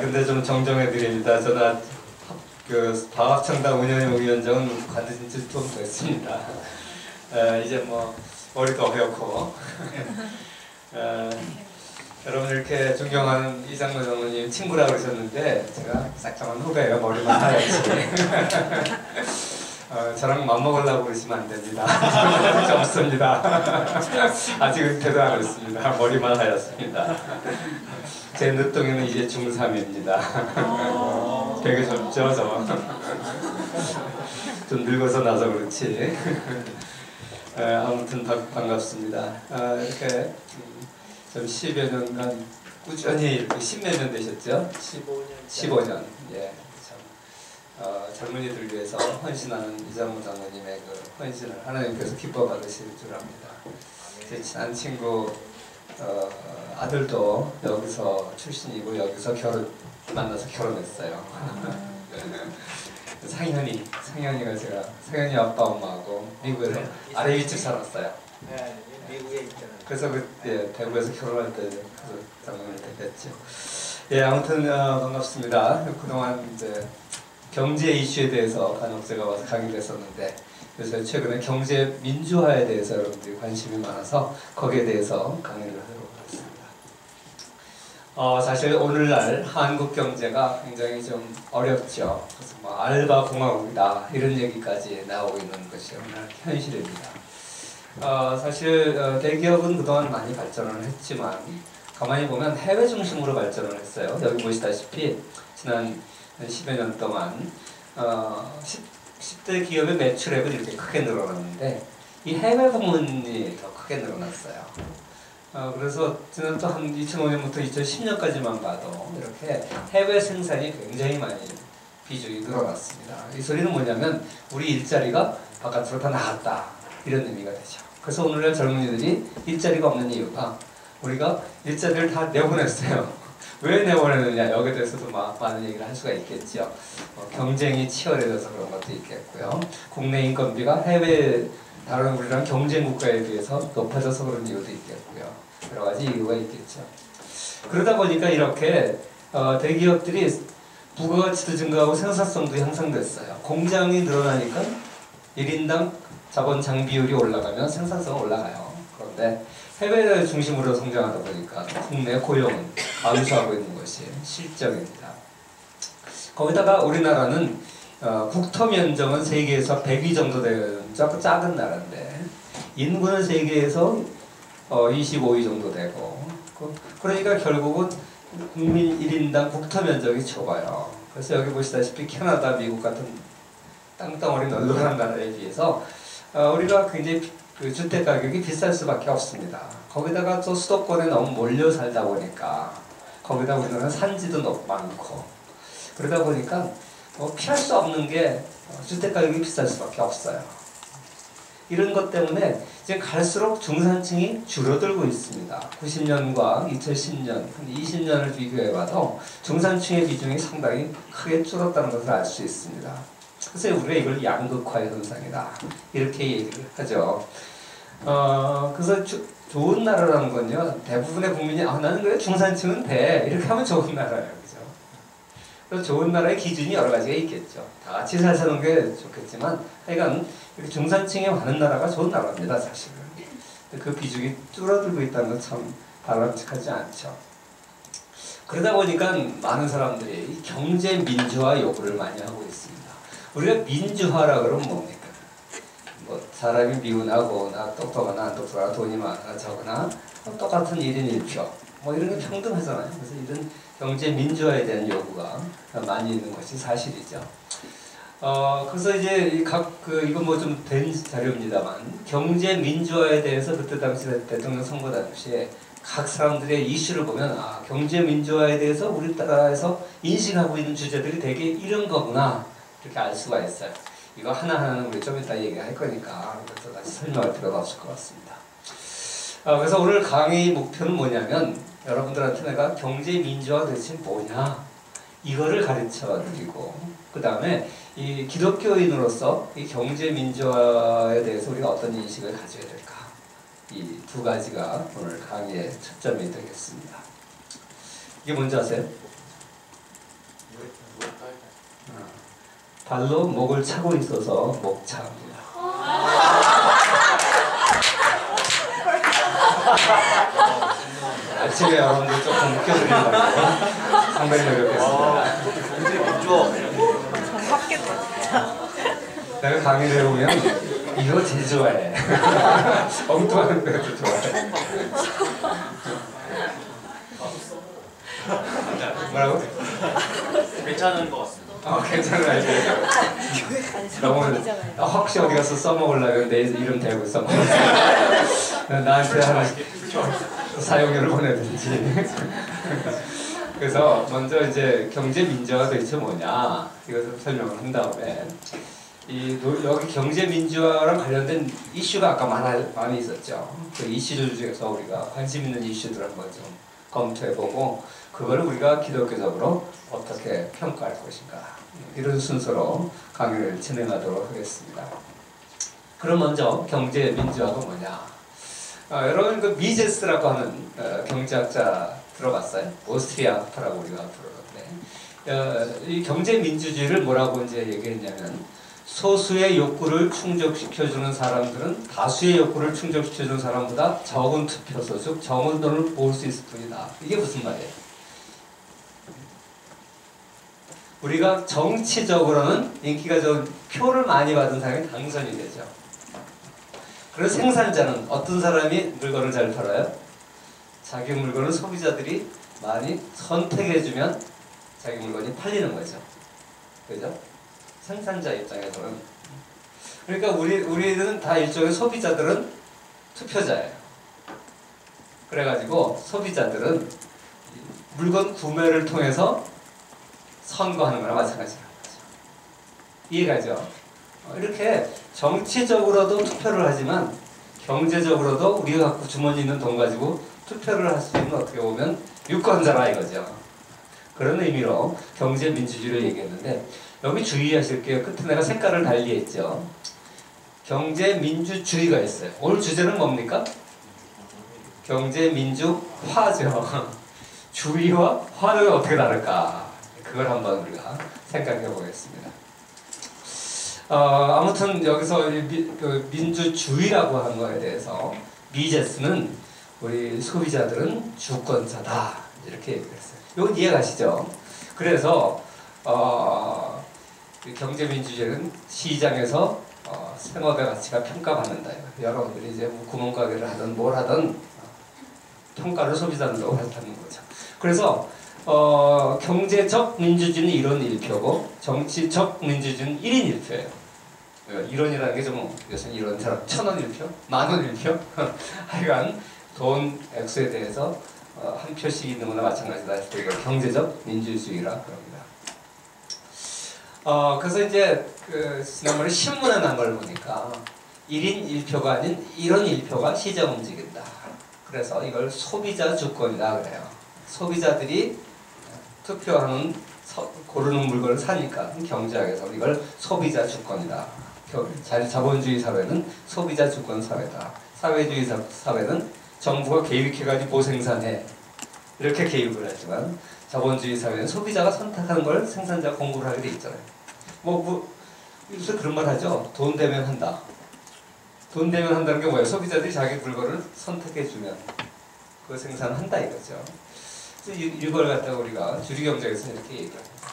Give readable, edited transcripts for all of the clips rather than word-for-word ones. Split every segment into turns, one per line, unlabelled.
근데 좀 정정해 드립니다. 저는 방학창단 운영위원장은 관두신 지 좀 됐습니다. 이제 뭐 머리도 어렵고 여러분 이렇게 존경하는 이장로 장로님 친구라고 그러셨는데 제가 싹정한 후배예요. 머리만 하얗지. 저랑 맘먹으려고 그러시면 안 됩니다. 그렇지 없습니다. 아직 은퇴도 안 했습니다. 머리만 하였습니다. 제 늦둥이는 이제 중3입니다. 되게 젊죠, 저. 좀 늙어서 나서 그렇지. 아무튼 반갑습니다. 이렇게 좀 10여 년간 꾸준히 이렇게 10몇 년 되셨죠? 15년. 예. 젊은이들 위해서 헌신하는 이장로 장로님의 그 헌신을 하나님께서 기뻐 받으실 줄 압니다. 제 친한 친구 아들도 여기서 출신이고 여기서 만나서 결혼했어요. 상현이가 제가 상현이 아빠 엄마하고 미국에서 아래 위집 살았어요.
네, 미국에 있잖아요.
그래서 그때 대구에서 결혼할 때 그 장로님을 뵀죠. 예, 아무튼 반갑습니다. 그동안 이제 경제 이슈에 대해서 간혹 제가 와서 강의를 했었는데 그래서 최근에 경제 민주화에 대해서 여러분들이 관심이 많아서 거기에 대해서 강의를 하도록 하겠습니다. 사실 오늘날 한국 경제가 굉장히 좀 어렵죠. 그래서 뭐 알바 공화국이다 이런 얘기까지 나오고 있는 것이 오늘 현실입니다. 사실 대기업은 그동안 많이 발전을 했지만 가만히 보면 해외 중심으로 발전을 했어요. 여기 보시다시피 지난 10여 년 동안 10대 기업의 매출액은 이렇게 크게 늘어났는데 이 해외 부문이 더 크게 늘어났어요. 그래서 저는 또 한 2005년부터 2010년까지만 봐도 이렇게 해외 생산이 굉장히 많이 비중이 늘어났습니다. 이 소리는 뭐냐면 우리 일자리가 바깥으로 다 나갔다 이런 의미가 되죠. 그래서 오늘날 젊은이들이 일자리가 없는 이유가 우리가 일자리를 다 내보냈어요. 왜 내보내느냐 여기에 대해서도 많은 얘기를 할 수가 있겠죠. 경쟁이 치열해져서 그런 것도 있겠고요. 국내 인건비가 해외 다른 우리랑 경쟁 국가에 비해서 높아져서 그런 이유도 있겠고요. 여러 가지 이유가 있겠죠. 그러다 보니까 이렇게 대기업들이 부가가치도 증가하고 생산성도 향상됐어요. 공장이 늘어나니까 1인당 자본 장비율이 올라가면 생산성은 올라가요. 그런데 해외 중심으로 성장하다 보니까 국내 고용은 감소하고 있는 것이 실정입니다. 거기다가 우리나라는 국토 면적은 세계에서 100위 정도 되는 작은 나라인데 인구는 세계에서 25위 정도 되고 그러니까 결국은 국민 1인당 국토 면적이 좁아요. 그래서 여기 보시다시피 캐나다, 미국 같은 땅덩어리 널널한 나라에 비해서 우리가 굉장히 그 주택 가격이 비쌀 수밖에 없습니다. 거기다가 또 수도권에 너무 몰려 살다 보니까 거기다 우리나라는 산지도 많고 그러다 보니까 피할 수 없는 게 주택 가격이 비쌀 수밖에 없어요. 이런 것 때문에 이제 갈수록 중산층이 줄어들고 있습니다. 90년과 2010년, 한 20년을 비교해봐도 중산층의 비중이 상당히 크게 줄었다는 것을 알 수 있습니다. 그래서 우리가 이걸 양극화 현상이다 이렇게 얘기를 하죠. 그래서 좋은 나라라는 건요 대부분의 국민이 나는 그래 중산층은 돼 이렇게 하면 좋은 나라예요, 그죠? 그래서 좋은 나라의 기준이 여러 가지가 있겠죠. 다 같이 잘 사는 게 좋겠지만 하여간 이렇게 중산층이 많은 나라가 좋은 나라입니다, 사실은. 그 비중이 줄어들고 있다는 건 참 바람직하지 않죠. 그러다 보니까 많은 사람들이 경제 민주화 요구를 많이 하고 있습니다. 우리가 민주화라 그러면 뭡니까? 뭐 사람이 미운하고 나 똑똑하나 안 똑똑하나 돈이 많으나 적으나 똑같은 1인 1표 뭐 이런 게 평등하잖아요. 그래서 이런 경제 민주화에 대한 요구가 많이 있는 것이 사실이죠. 그래서 이제 이건 뭐 좀 된 자료입니다만 경제 민주화에 대해서 그때 당시 대통령 선거 당시에 각 사람들의 이슈를 보면 경제 민주화에 대해서 우리나라에서 인식하고 있는 주제들이 되게 이런 거구나 이렇게 알 수가 있어요. 이거 하나하나는 우리 좀 이따 얘기할 거니까 이것도 다시 설명할 필요가 없을 것 같습니다. 그래서 오늘 강의 목표는 뭐냐면 여러분들한테 내가 경제 민주화 도대체 뭐냐 이거를 가르쳐 드리고 그 다음에 이 기독교인으로서 이 경제 민주화에 대해서 우리가 어떤 인식을 가져야 될까 이 두 가지가 오늘 강의의 초점이 되겠습니다. 이게 뭔지 아세요? 발로 목을 차고 있어서 목차입니다. 아침에 여러분들 조금 웃겨드리려고 상당히 노력했습니다. 내가 강의를 해보면 이거 제일 좋아해. 엉뚱한 것도 좋아해. 뭐라고?
괜찮은 것 같습니다.
괜찮은 아이디어. 너무 혹시 어디 가서 써먹으려면 내 이름 대고 써먹어. 나한테 하나 사용료를 보내든지. 그래서 먼저 이제 경제 민주화가 도대체 뭐냐 이것을 설명을 한 다음에 여기 경제 민주화랑 관련된 이슈가 아까 많이 있었죠. 그 이슈들 중에서 우리가 관심 있는 이슈들을 한번 좀 검토해보고 그걸 우리가 기독교적으로 어떻게 평가할 것인가 이런 순서로 강의를 진행하도록 하겠습니다. 그럼 먼저 경제 민주화가 뭐냐? 여러분 그 미제스라고 하는 경제학자 들어봤어요? 오스트리아파라고 우리가 부르는데 이 경제 민주주의를 뭐라고 이제 얘기했냐면 소수의 욕구를 충족시켜주는 사람들은 다수의 욕구를 충족시켜주는 사람보다 적은 투표소, 즉 적은 돈을 모을 수 있을 뿐이다. 이게 무슨 말이에요? 우리가 정치적으로는 인기가 좋은 표를 많이 받은 사람이 당선이 되죠. 그래서 생산자는 어떤 사람이 물건을 잘 팔아요? 자기 물건을 소비자들이 많이 선택해주면 자기 물건이 팔리는 거죠. 그죠? 생산자 입장에서는. 그러니까 우리는 다 일종의 소비자들은 투표자예요. 그래가지고 소비자들은 물건 구매를 통해서 선거하는 거나 마찬가지라는 거죠. 이해가죠? 이렇게 정치적으로도 투표를 하지만 경제적으로도 우리가 갖고 주머니 있는 돈 가지고 투표를 할 수 있는 어떻게 보면 유권자라 이거죠. 그런 의미로 경제 민주주의를 얘기했는데 여기 주의하실 게요. 끝에 내가 색깔을 달리 했죠. 경제 민주주의가 있어요. 오늘 주제는 뭡니까? 경제 민주화죠. 주의와 화는 어떻게 다를까? 그걸 한번 우리가 생각해 보겠습니다. 아무튼 여기서 민주주의라고 하는 거에 대해서 미제스는 우리 소비자들은 주권자다 이렇게 얘기를 했어요. 이건 이해가시죠? 그래서 경제민주주의는 시장에서 생업의 가치가 평가받는다. 여러분들이 이제 뭐 구멍가게를 하든 뭘 하든 평가를 소비자들로 한다는 거죠. 그래서 경제적 민주주의는 1원 1표고 정치적 민주주의는 1인 1표예요. 1원이라는 게 좀 요새 1원처럼 1,000원 1표? 10,000원 1표? 하여간 돈 액수에 대해서 한 표씩 있는 거나 마찬가지다. 이걸 경제적 민주주의라 그럽니다. 그래서 이제 지난번에 신문에 난 걸 보니까 1인 1표가 아닌 1원 1표가 시장 움직인다. 그래서 이걸 소비자 주권이다 그래요. 소비자들이 투표하는 고르는 물건을 사니까 경제학에서 이걸 소비자 주권이다. 자본주의 사회는 소비자 주권 사회다. 사회주의 사회는 정부가 개입해가지고 뭐 생산해 이렇게 개입을 하지만 자본주의 사회는 소비자가 선택하는 걸 생산자가 공급을 하게 돼 있잖아요. 요새 그런 말 하죠. 돈 되면 한다. 돈 되면 한다는 게 뭐예요? 소비자들이 자기 물건을 선택해주면 그 생산한다 이거죠. 그래서 이걸 갖다가 우리가 주류경제에서 이렇게 얘기합니다.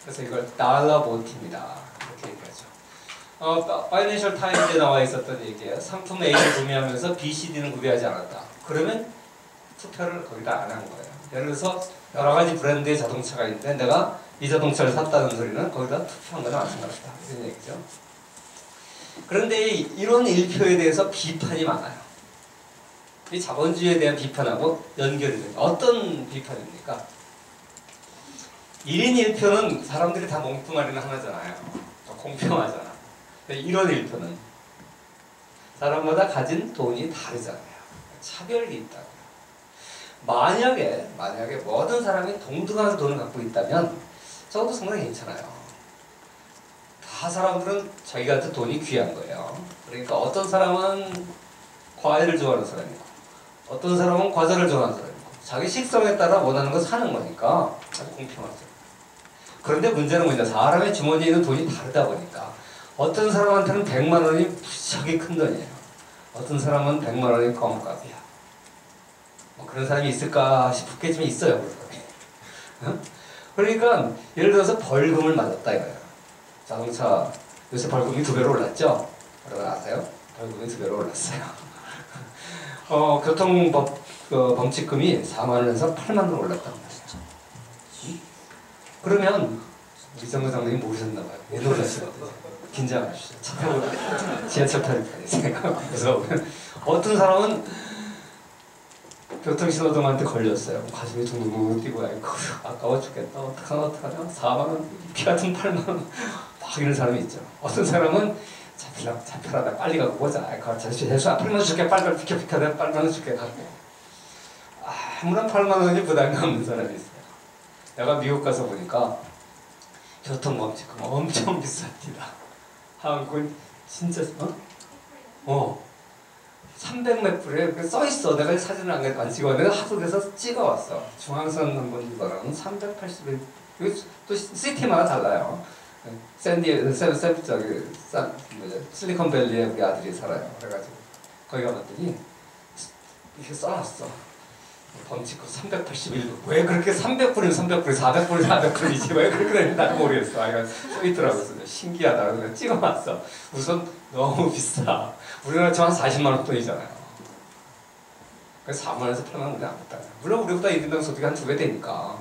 그래서 이걸 달러 보트입니다. 이렇게 얘기하죠. 파이낸셜 타임즈에 나와 있었던 얘기예요. 상품 A를 구매하면서 B, C, D는 구매하지 않았다. 그러면 투표를 거기다 안 한 거예요. 예를 들어서 여러 가지 브랜드의 자동차가 있는데 내가 이 자동차를 샀다는 소리는 거기다 투표한 거나 마찬가지다. 이런 얘기죠. 그런데 이런 1표에 대해서 비판이 많아요. 이 자본주의에 대한 비판하고 연결이 됩니다. 어떤 비판입니까? 1인 1표는 사람들이 다 몽뚱아리는 하나잖아요. 공평하잖아. 1원 1표는 사람마다 가진 돈이 다르잖아요. 차별이 있다고요. 만약에 모든 사람이 동등한 돈을 갖고 있다면 적어도 상당히 괜찮아요. 다 사람들은 자기한테 돈이 귀한 거예요. 그러니까 어떤 사람은 과일을 좋아하는 사람이고 어떤 사람은 과자를 좋아하는 사람이고 자기 식성에 따라 원하는 거 사는 거니까 아주 공평하죠. 그런데 문제는 뭐냐, 사람의 주머니에 있는 돈이 다르다 보니까 어떤 사람한테는 100만 원이 무지하게 큰 돈이에요. 어떤 사람은 100만 원이 껌값이야. 뭐 그런 사람이 있을까 싶겠지만 있어요. 응? 그러니까 예를 들어서 벌금을 맞았다 이거예요. 자동차 요새 벌금이 2배로 올랐죠? 여러분 아세요? 벌금이 2배로 올랐어요. 교통법 범칙금이 4만 원에서 8만 원 올랐다는 거죠. 그러면 우리 정거장님이 모르셨나 봐요. 왜 놀라시거든요. 긴장하시죠. 차 타고 지하철 타고 다니세요. 그래서 어떤 사람은 교통신호등한테 걸렸어요. 가슴이 둥둥둥 뛰고 아까워 죽겠다. 어떡하냐. 4만 원, 피 같은 8만 원. 막 이런 사람이 있죠. 어떤 사람은 잡혀라 빨리 가고 보자. 대수 앞으로만 줄게. 빨리 비켜 내가 빨리 줄게. 아무런 8만 원이 부담이 없는 사람이 있어요. 내가 미국 가서 보니까 교통범칙금 엄청 비쌉니다. 한국은 진짜 300몇 불에 써있어. 내가 사진을 안 찍어. 내가 하숙에서 찍어왔어. 중앙선 한번 이거랑 381. 또 시티마다 달라요. 실리콘밸리에 우리 아들이 살아요. 그래가지고 거기 가봤더니 이렇게 써놨어. 범칙금 381불. 왜 그렇게 300불이면 300불이 400불이 400불이지 왜 그렇게 되는지 나도 모르겠어. 써있더라고요. 신기하다. 그래서 찍어놨어. 우선 너무 비싸. 우리나라처럼 한 40만 원 돈이잖아요. 그래서 4만 원에서 8만 원 안 받다. 물론 우리보다 1인당 소득이 한 2배 되니까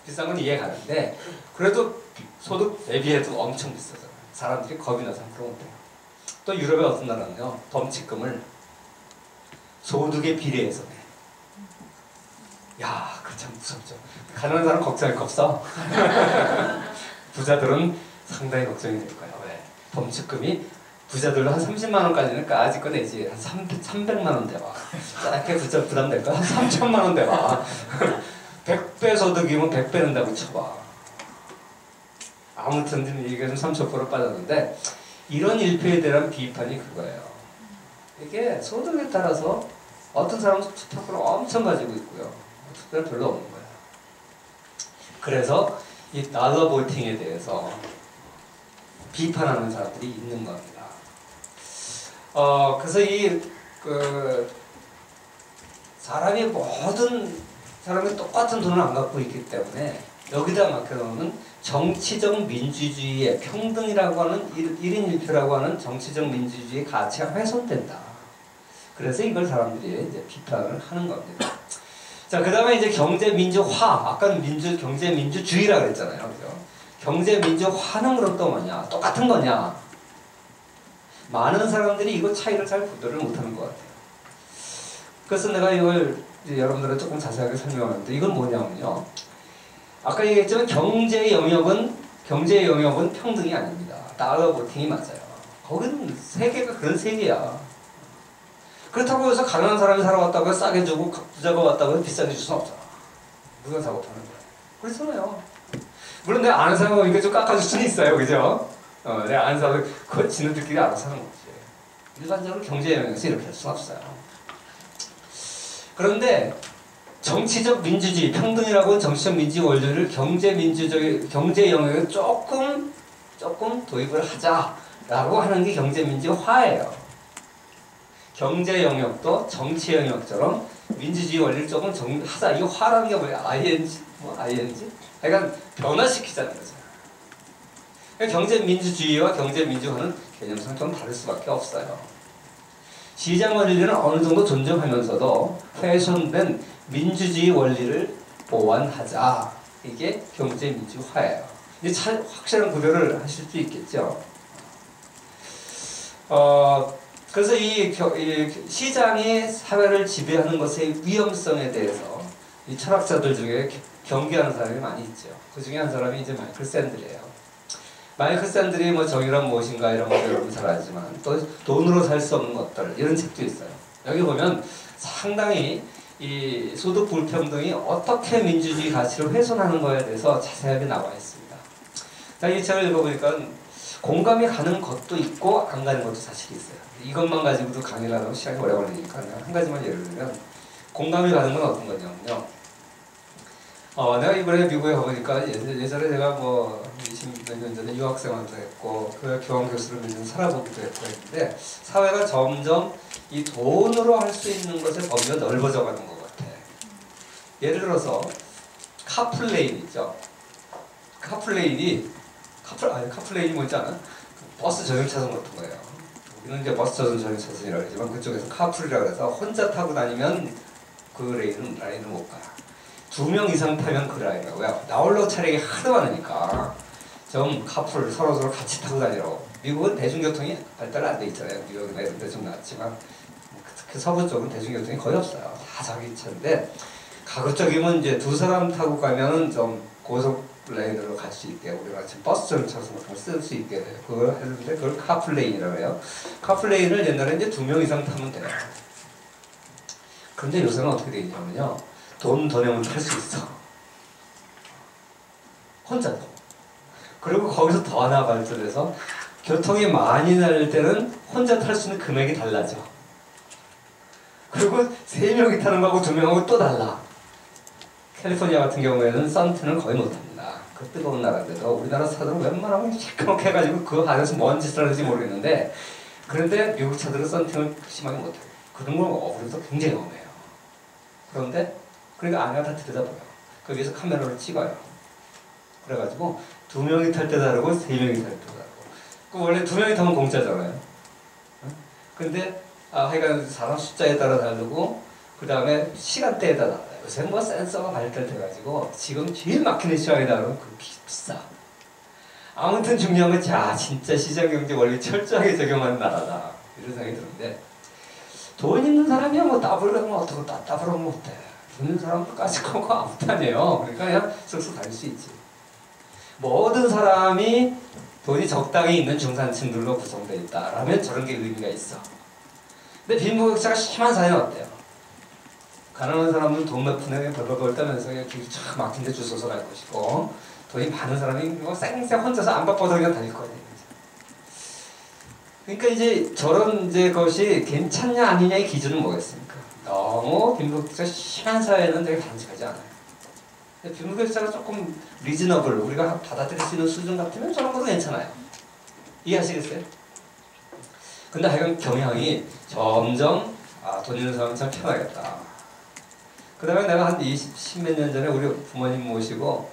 비싼 건 이해가 가는데 그래도 소득 대비해도 엄청 비싸잖아요. 사람들이 겁이 나서 그런 것도. 또 유럽의 어떤 나라는요. 범칙금을 소득에 비례해서 내. 야, 그 참 무섭죠. 가난한 사람 걱정할 거 없어. 부자들은 상당히 걱정이 될 거예요. 왜? 범칙금이 부자들도 한 30만 원까지는 까짓 거 내지. 한 300만 원 대봐. 짧게 부자 부담될까? 한 3천만 원 대봐. 100배 소득이면 100배 낸다고 쳐봐. 아무튼 이게 좀 3,000% 빠졌는데 이런 일표에 대한 비판이 그거예요. 이게 소득에 따라서 어떤 사람은 투표를 엄청 가지고 있고요. 투표를 별로 없는 거예요. 그래서 이 달러 보팅에 대해서 비판하는 사람들이 있는 겁니다. 그래서 사람이 모든 사람이 똑같은 돈을 안 갖고 있기 때문에 여기다 맡겨놓는 정치적 민주주의의 평등이라고 하는 1인 1표라고 하는 정치적 민주주의의 가치가 훼손된다. 그래서 이걸 사람들이 이제 비판을 하는 겁니다. 자, 그 다음에 이제 경제민주화. 아까는 경제민주주의라고 그랬잖아요. 그죠? 경제민주화는 그럼 또 뭐냐? 똑같은 거냐? 많은 사람들이 이거 차이를 잘 구별을 못하는 것 같아요. 그래서 내가 이걸 여러분들은 조금 자세하게 설명하는데 이건 뭐냐면요. 아까 얘기했지만 경제 영역은 평등이 아닙니다. 달러 보팅이 맞아요. 거기는 세계가 그런 세계야. 그렇다고 해서 가난한 사람이 살아왔다고 해서 싸게 주고 부자가 왔다고 해서 비싸게 줄 수는 없잖아. 누가 작업하는 거야. 그렇잖아요. 물론 내가 아는 사람하고 이거 좀 깎아줄 수는 있어요. 그죠? 내가 아는 사람은 그거 지네들끼리 알아서 하는 거지. 일반적으로 경제 영역에서 이렇게 할 수는 없어요. 그런데 정치적 민주주의, 평등이라고 정치적 민주주의 원리를 경제 영역에 조금 도입을 하자라고 하는 게 경제민주화예요. 경제 영역도 정치 영역처럼 민주주의 원리를 조금 하자. 이거 화라는 게 뭐야? ING? 그러니까 변화시키자는 거죠. 경제민주주의와 경제민주화는 개념상 좀 다를 수밖에 없어요. 시장 원리는 어느 정도 존중하면서도 훼손된 민주주의 원리를 보완하자. 이게 경제민주화예요. 이제 확실한 구별을 하실 수 있겠죠. 그래서 이 시장이 사회를 지배하는 것의 위험성에 대해서 이 철학자들 중에 경계하는 사람이 많이 있죠. 그 중에 한 사람이 이제 마이클 샌들이에요. 마이클 샌들이 뭐 정의란 무엇인가 이런 거 여러분 잘 알지만 또 돈으로 살 수 없는 것들 이런 책도 있어요. 여기 보면 상당히 이 소득 불평등이 어떻게 민주주의 가치를 훼손하는 거에 대해서 자세하게 나와 있습니다. 자, 이 책을 읽어보니까 공감이 가는 것도 있고 안 가는 것도 사실 있어요. 이것만 가지고도 강의를 하면 시간이 오래 걸리니까 한 가지만 예를 들면 공감이 가는 건 어떤 거냐면요. 내가 이번에 미국에 가보니까 예전에 내가 뭐 20몇 년 전에 유학생활도 했고 그 교환교수로 몇 년 살아보기도 했고 했는데 사회가 점점 이 돈으로 할 수 있는 것의 범위가 넓어져 가는 것 같아. 예를 들어서 카풀레인 있죠. 카풀레인이 뭔지 아나? 버스 전용 차선 같은 거예요. 우리는 이제 버스 전용 차선이라고 하지만 그쪽에서 카풀이라고 해서 혼자 타고 다니면 그 라인을 못 가요. 2명 이상 타면 그 라인이라고요. 나홀로 차량이 하도 많으니까 좀 카풀 서로 같이 타고 다니라고. 미국은 대중교통이 발달 안 돼 있잖아요. 뉴욕이나 이런 데 좀 낫지만 특히 서부 쪽은 대중교통이 거의 없어요. 다 자기 차인데 가급적이면 이제 2사람 타고 가면은 좀 고속 레인으로 갈 수 있게 우리가 지금 버스 전용차선 같은 걸 쓸 수 있게 돼요. 그걸 했는데 그걸 카풀레인이라고 해요. 카풀레인을 옛날에 이제 2명 이상 타면 돼요. 그런데 요새는 어떻게 되어 있냐면요. 돈 더 내면 탈 수 있어. 혼자도. 그리고 거기서 더 하나 발전해서 교통이 많이 날 때는 혼자 탈 수 있는 금액이 달라져. 그리고 3명이 타는 거하고 2명하고 또 달라. 캘리포니아 같은 경우에는 썬트는 거의 못합니다. 그 뜨거운 나라인데도 우리나라 차들은 웬만하면 시커멓게 해가지고 그 안에서 뭔 짓을 하는지 모르겠는데 그런데 미국 차들은 썬팅을 심하게 못해요. 그런 걸 우리도 굉장히 엄해요. 그런데 그러니까 안에가 다 들여다봐요. 그 위에서 카메라를 찍어요. 그래가지고 2명이 탈 때 다르고 3명이 탈 때 다르고 그 원래 2명이 타면 공짜잖아요. 근데 하여간 사람 숫자에 따라 다르고 그 다음에 시간대에 따라 달라요. 요새 뭐 센서가 발달돼가지고 지금 제일 막히는 시간에 다르면 그 비싸. 아무튼 중요한 건 진짜 시장경제 원리 철저하게 적용하는 나라다. 이런 생각이 드는데 돈 있는 사람이야 뭐 따블하면 어떻고 따블하면 못해. 돈 있는 사람도 까짓거고 아무것도 아니에요. 그러니까 그냥 쓱쓱 다닐 수 있지. 모든 사람이 돈이 적당히 있는 중산층들로 구성되어 있다라면 저런 게 의미가 있어. 근데 빈부격차가 심한 사회는 어때요? 가난한 사람은 돈 몇 푼에 벌벌벌 떨면서 그냥 길 쫙 막힌 데 줄 서서 갈 것이고 돈이 많은 사람이 뭐 쌩쌩 혼자서 안 바빠도 그냥 다닐 거야. 그러니까 이제 저런 이제 것이 괜찮냐 아니냐의 기준은 뭐겠습니까? 너무 빈부격차가 심한 사회는 되게 바람직하지 않아요. 근데 빈부격차가 조금 리즈너블 우리가 받아들일 수 있는 수준 같으면 저런 것도 괜찮아요. 이해하시겠어요? 근데 하여간 경향이 점점 돈 있는 사람은 참 편하겠다. 그 다음에 내가 한 10몇 년 전에 우리 부모님 모시고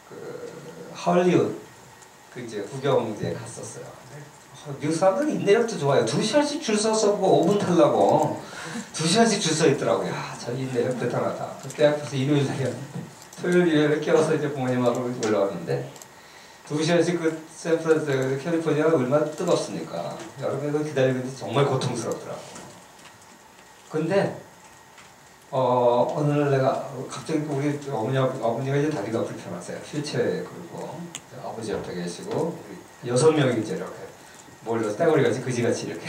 그 할리우드 그 이제 구경 이제 갔었어요. 미국 사람들은 인내력도 좋아요. 2시간씩 줄 서서 뭐 5분 타려고 2시간씩 줄 서 있더라고요. 저 인내력 대단하다. 그때 앞에서 일요일 날이었는데 토요일 일요일에 깨워서 이제 부모님하고 올라왔는데 2시간씩 그 샌프란시스코 캘리포니아가 얼마나 뜨겁습니까? 여름에도 기다리고 있는데 정말 고통스럽더라고. 근데 어느 날 내가 갑자기 우리 어머니가 이제 다리가 불편하세요. 휠체어에 그리고 아버지 옆에 계시고 우리 6명이 이제 이렇게 몰려서 떼거리같이 그지같이 이렇게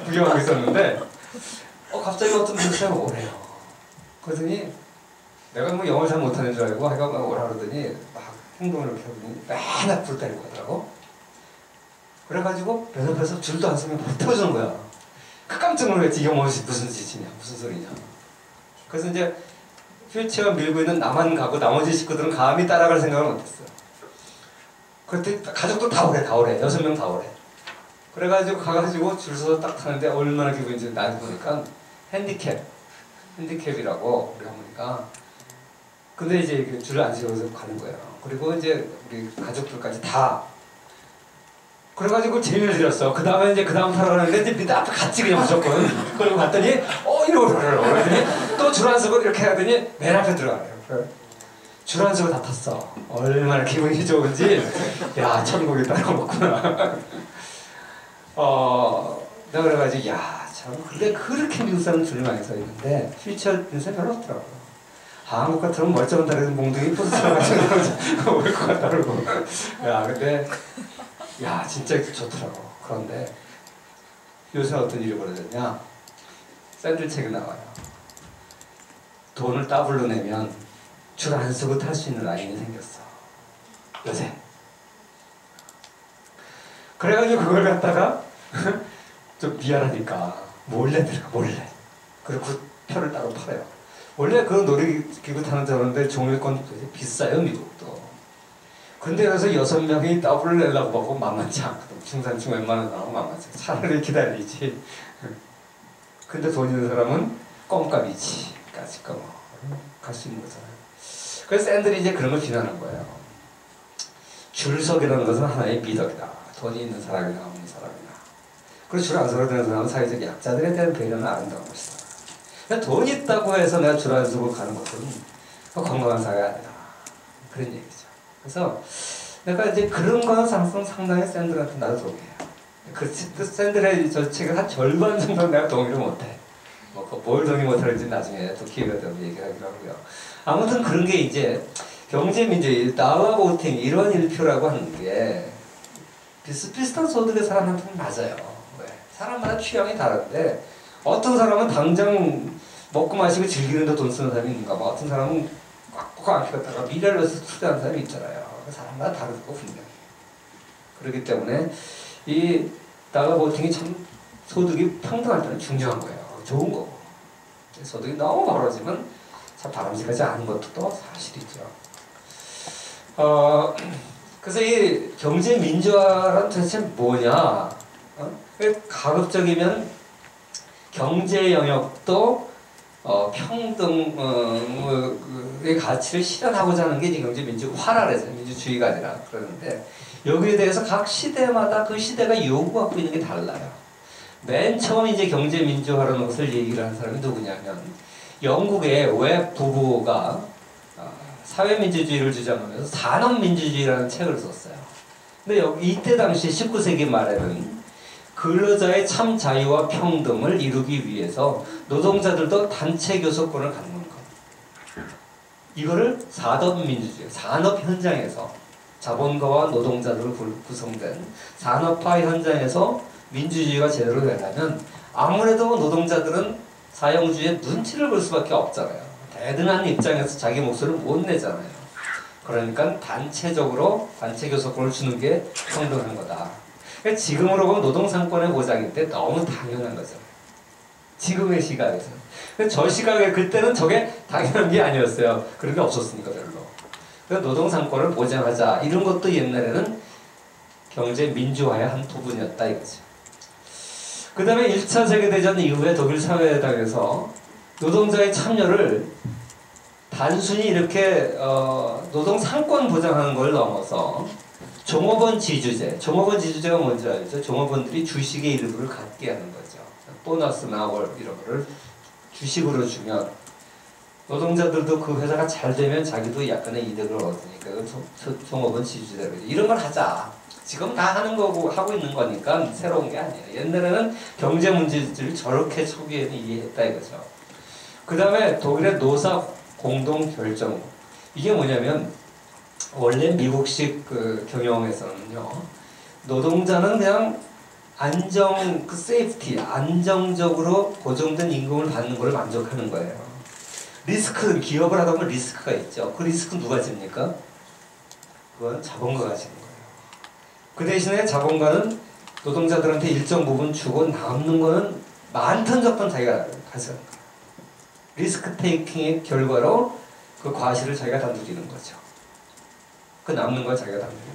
구경하고 있었는데 갑자기 어떤 분이 오래요. 그러더니 내가 뭐 영어를 잘 못하는 줄 알고 하여간 오라 그러더니 막 행동을 이렇게 하더니 맨날 불 때리고 하더라고. 그래가지고 배석해서 줄도 안 서면 막 태워주는 거야. 깜짝 놀랐지. 이게 무슨 짓이냐 무슨 소리냐. 그래서 이제 휠체어 밀고 있는 나만 가고 나머지 식구들은 감히 따라갈 생각을 못했어요. 그때 가족도 다 오래 6명 다 오래. 그래가지고 가가지고 줄 서서 딱 타는데 얼마나 기분이 좋은지 나중에 보니까 핸디캡이라고 우리 어머니가. 근데 이제 줄을 안 세워서 가는 거예요. 그리고 이제 우리 가족들까지 다. 그래가지고 재미를 들였어. 그 다음에 이제 그 다음 타러 가는데 이제 밑에 앞에 같이 그냥 무조건. 그리고 갔더니 이러고 그러더니 또 줄 안 서고 이렇게 하더니 맨 앞에 들어가요. 줄 안 서고 다 탔어. 얼마나 기분이 좋은지. 야 천국에 따라먹구나. 내가 그래가지고 참 근데 그렇게 미국 사람은 줄을 많이 서 있는데 휠체어 인생 별로 없더라고요. 한국 같으면 멀쩡한 다리에서 몽둥이 부스러가지고 올 것 같다 그러고. 근데 진짜 좋더라고. 그런데 요새 어떤 일이 벌어졌냐? 샌들책이 나와요. 돈을 더블로 내면 줄 안 서고 탈 수 있는 라인이 생겼어. 요새. 그래가지고 그걸 갖다가 좀 미안하니까 몰래 들어가 몰래. 그리고 표를 따로 팔아요. 원래 그 놀이기구 타는 저런데 종일권 비싸요, 미국도. 근데 그래서 6명이 더블을 내려고 하고 만만치 않거든. 중산층 웬만한 사람은 만만치 않아. 차라리 기다리지. 근데 돈 있는 사람은 껌값이지. 까짓거 갈 수 있는 거잖아요. 그래서 샌들이 이제 그런 걸 비난한 거예요. 줄석이라는 것은 하나의 미덕이다. 돈이 있는 사람이나 없는 사람이나. 그리고 줄 안 서게 되는 사람은 사회적 약자들에 대한 배려는 아름다운 것이다. 그러니까 돈이 있다고 해서 내가 줄 안 서고 가는 것은 건강한 사회가 아니다. 그런 얘기죠. 그래서 내가 이제 그런 거는 상당히 샌들한테 나도 동의해요. 그 샌들의 저 책의 한 절반 정도는 내가 동의를 못해. 뭘 동의 못하는지 나중에 또 기회가 되면 얘기하기로 하고요. 아무튼 그런 게 이제 경제민주주의, 나와보팅 이런 일표라고 하는 게 비슷비슷한 소득의 사람한테는 맞아요. 왜? 사람마다 취향이 다른데 어떤 사람은 당장 먹고 마시고 즐기는 데 돈 쓰는 사람이 있는가 봐. 어떤 사람은 꽉꽉 안 키웠다가 미래를 위해서 투자하는 사람이 있잖아요. 사람마다 다르고 분명히. 그렇기 때문에 이 나와보팅이 참 소득이 평등할 때는 중요한 거예요. 좋은 거고. 소득이 너무 벌어지면 참 바람직하지 않은 것도 또 사실이죠. 그래서 이 경제 민주화란 도대체 뭐냐? 가급적이면 경제 영역도 평등의 가치를 실현하고자 하는 게 이제 경제 민주화라 그래서 민주주의가 아니라 그러는데 여기에 대해서 각 시대마다 그 시대가 요구하고 있는 게 달라요. 맨 처음 이제 경제 민주화라는 것을 얘기를 한 사람이 누구냐면 영국의 웹 부부가 사회민주주의를 주장하면서 산업민주주의라는 책을 썼어요. 근데 이때 당시 19세기 말에는 근로자의 참 자유와 평등을 이루기 위해서 노동자들도 단체 교섭권을 갖는 것. 이거를 산업민주주의, 산업 현장에서 자본가와 노동자들로 구성된 산업화 현장에서 민주주의가 제대로 되려면 아무래도 노동자들은 사용주의 눈치를 볼 수밖에 없잖아요. 대등한 입장에서 자기 목소리를 못 내잖아요. 그러니까 단체적으로 단체 교섭권을 주는 게 평등한 거다. 그러니까 지금으로 보면 노동상권의 보장인데 너무 당연한 거잖아요. 지금의 시각에서. 저 시각에 그때는 저게 당연한 게 아니었어요. 그런 게 없었으니까 별로. 그러니까 노동상권을 보장하자 이런 것도 옛날에는 경제 민주화의 한 부분이었다 이거죠. 그 다음에 1차 세계대전 이후에 독일 사회당에서 노동자의 참여를 단순히 이렇게 노동 상권 보장하는 걸 넘어서 종업원 지주제, 종업원 지주제가 뭔지 알죠? 종업원들이 주식의 일부를 갖게 하는 거죠. 보너스나 월 이런 거를 주식으로 주면 노동자들도 그 회사가 잘 되면 자기도 약간의 이득을 얻으니까 종업원 지주제로 이런 걸 하자. 지금 다 하는 거고 하고 있는 거니까 새로운 게 아니에요. 옛날에는 경제 문제를 저렇게 초기에는 이해했다 이거죠. 그 다음에 독일의 노사 공동 결정. 이게 뭐냐면 원래 미국식 그 경영에서는요. 노동자는 그냥 세이프티, 안정적으로 고정된 임금을 받는 걸 만족하는 거예요. 리스크, 기업을 하다 보면 리스크가 있죠. 그 리스크는 누가 집니까? 그건 자본가가 지는 거예요. 그 대신에 자본가는 노동자들한테 일정 부분 주고 남는 거는 많든 적든 자기가 가져가는 거예요. 리스크 테이킹의 결과로 그 과실을 자기가 다 누리는 거죠. 그 남는 걸 자기가 다 누리는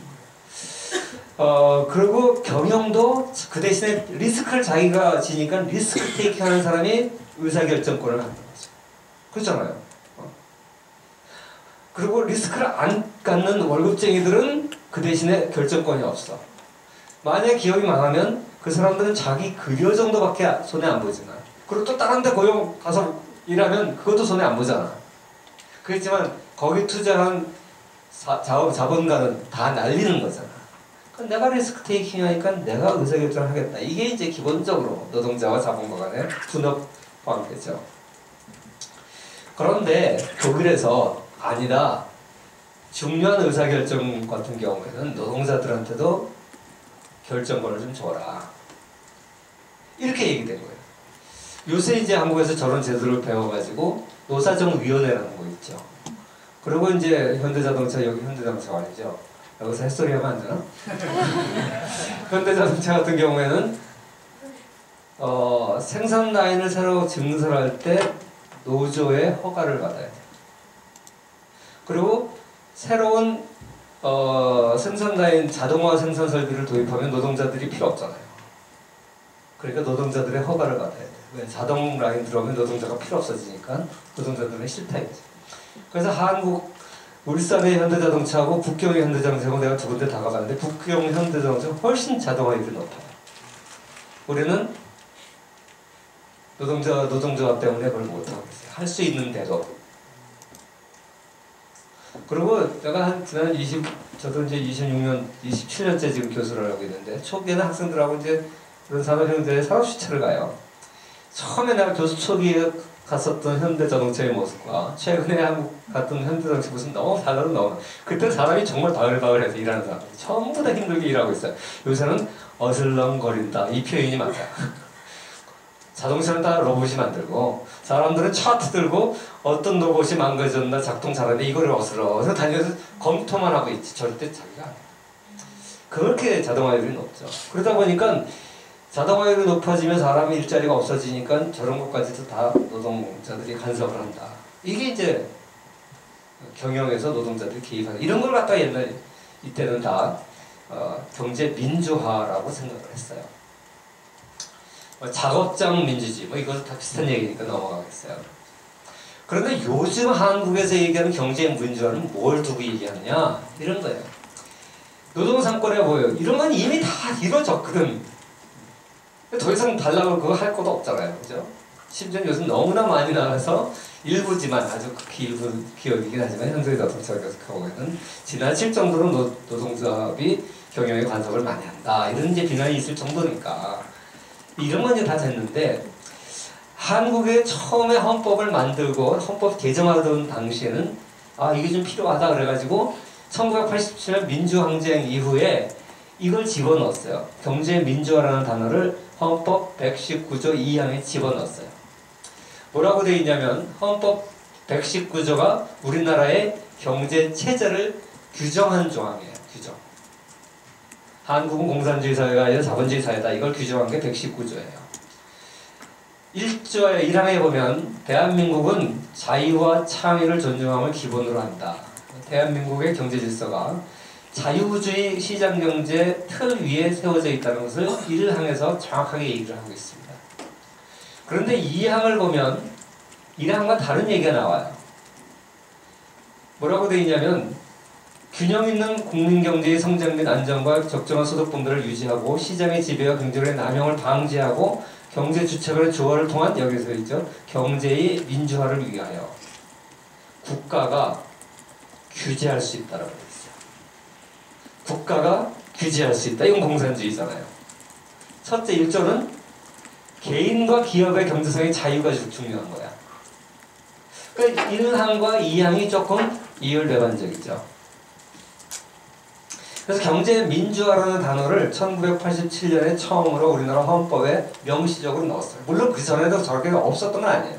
거예요. 그리고 경영도 그 대신에 리스크를 자기가 지니까 리스크 테이킹 하는 사람이 의사결정권을 갖는 거죠. 그렇잖아요. 그리고 리스크를 안 갖는 월급쟁이들은 그 대신에 결정권이 없어. 만약에 기업이 망하면 그 사람들은 자기 급여 정도밖에 손에 안 보잖아. 그리고 또 다른 데 고용 가서 일하면 그것도 손에 안 보잖아. 그렇지만 거기 투자한 자본가는 다 날리는 거잖아. 그럼 내가 리스크 테이킹 하니까 내가 의사결정을 하겠다. 이게 이제 기본적으로 노동자와 자본가 간의 분업 관계죠. 그런데 독일에서 아니다. 중요한 의사결정 같은 경우에는 노동자들한테도 결정권을 좀 줘라. 이렇게 얘기된 거예요. 요새 이제 한국에서 저런 제도를 배워가지고 노사정위원회라는 거 있죠. 그리고 이제 현대자동차, 여기 현대자동차 아니죠. 여기서 햇소리 하면 안 되나? 현대자동차 같은 경우에는 생산 라인을 새로 증설할 때 노조의 허가를 받아야 돼요. 그리고 새로운 생산 라인 자동화 생산 설비를 도입하면 노동자들이 필요 없잖아요. 그러니까 노동자들의 허가를 받아야 돼요. 왜? 자동 라인 들어오면 노동자가 필요 없어지니까 노동자들은 싫다 이거지. 그래서 한국 울산의 현대자동차하고 북경의 현대자동차하고 내가 두 군데 다 가봤는데 북경 현대자동차가 훨씬 자동화율이 높아요. 우리는 노동조합 때문에 그걸 못하고 있어요. 할 수 있는 대로. 그리고 내가 저도 이제 26년, 27년째 지금 교수를 하고 있는데 초기에는 학생들하고 이제 그런 산업형제의 산업시찰을 가요. 처음에 내가 교수 초기에 갔었던 현대자동차의 모습과 최근에 한국 갔던 현대자동차 모습은 너무 달라도 너무. 그때 사람이 정말 바글바글해서 일하는 사람 전부 다 힘들게 일하고 있어요. 요새는 어슬렁거린다 이 표현이 맞아요. 자동차는 다 로봇이 만들고 사람들은 차트 들고 어떤 로봇이 망가졌나 작동 잘하는데 이거를 어슬렁 다니면서 검토만 하고 있지 절대 자기가 안 해요. 그렇게 자동화율이 높죠. 그러다 보니까 자동화율이 높아지면 사람의 일자리가 없어지니까 저런 것까지도 다 노동자들이 간섭을 한다. 이게 이제 경영에서 노동자들이 개입하는 이런 걸 갖다 옛날 이때는 다 경제 민주화라고 생각을 했어요. 작업장 민주주의 뭐 이것도 다 비슷한 얘기니까 넘어가겠어요. 그런데 요즘 한국에서 얘기하는 경제 민주화는 뭘 두고 얘기하느냐 이런 거예요. 노동상권에 보여 이런 건 이미 다 이루어졌거든. 더 이상 달라고 그거 할 것도 없잖아요. 그죠? 심지어 요즘 너무나 많이 나가서 일부지만 아주 극히 일부 기업이긴 하지만 현대자동차가 계속하고 있는 지나칠 정도로 노동조합이 경영에 간섭을 많이 한다. 이런 이제 비난이 있을 정도니까 이런 건 이제 다 됐는데 한국에 처음에 헌법을 만들고 헌법 개정하던 당시에는 아 이게 좀 필요하다 그래가지고 1987년 민주항쟁 이후에 이걸 집어넣었어요. 경제 민주화라는 단어를 헌법 119조 2항에 집어넣었어요. 뭐라고 되어 있냐면 헌법 119조가 우리나라의 경제 체제를 규정한 조항이에요. 규정. 한국은 공산주의 사회가 아니라 자본주의 사회다. 이걸 규정한 게 119조예요. 1조의 1항에 보면 대한민국은 자유와 창의를 존중함을 기본으로 한다. 대한민국의 경제 질서가 자유주의 시장경제 틀 위에 세워져 있다는 것을 1항에서 정확하게 얘기를 하고 있습니다. 그런데 2항을 보면 1항과 다른 얘기가 나와요. 뭐라고 되어 있냐면 균형 있는 국민경제의 성장 및 안정과 적정한 소득 분배를 유지하고 시장의 지배와 경쟁의 남용을 방지하고 경제 주체간의 조화를 통한 여기서 있죠. 경제의 민주화를 위하여 국가가 규제할 수 있다라고 되어 있어요. 국가가 규제할 수 있다. 이건 공산주의잖아요. 첫째 1조는 개인과 기업의 경제성의 자유가 중요한 거야. 그러니까 1항과 2항이 조금 이율배반적이죠. 그래서 경제 민주화라는 단어를 1987년에 처음으로 우리나라 헌법에 명시적으로 넣었어요. 물론 그 전에도 저렇게 없었던 건 아니에요.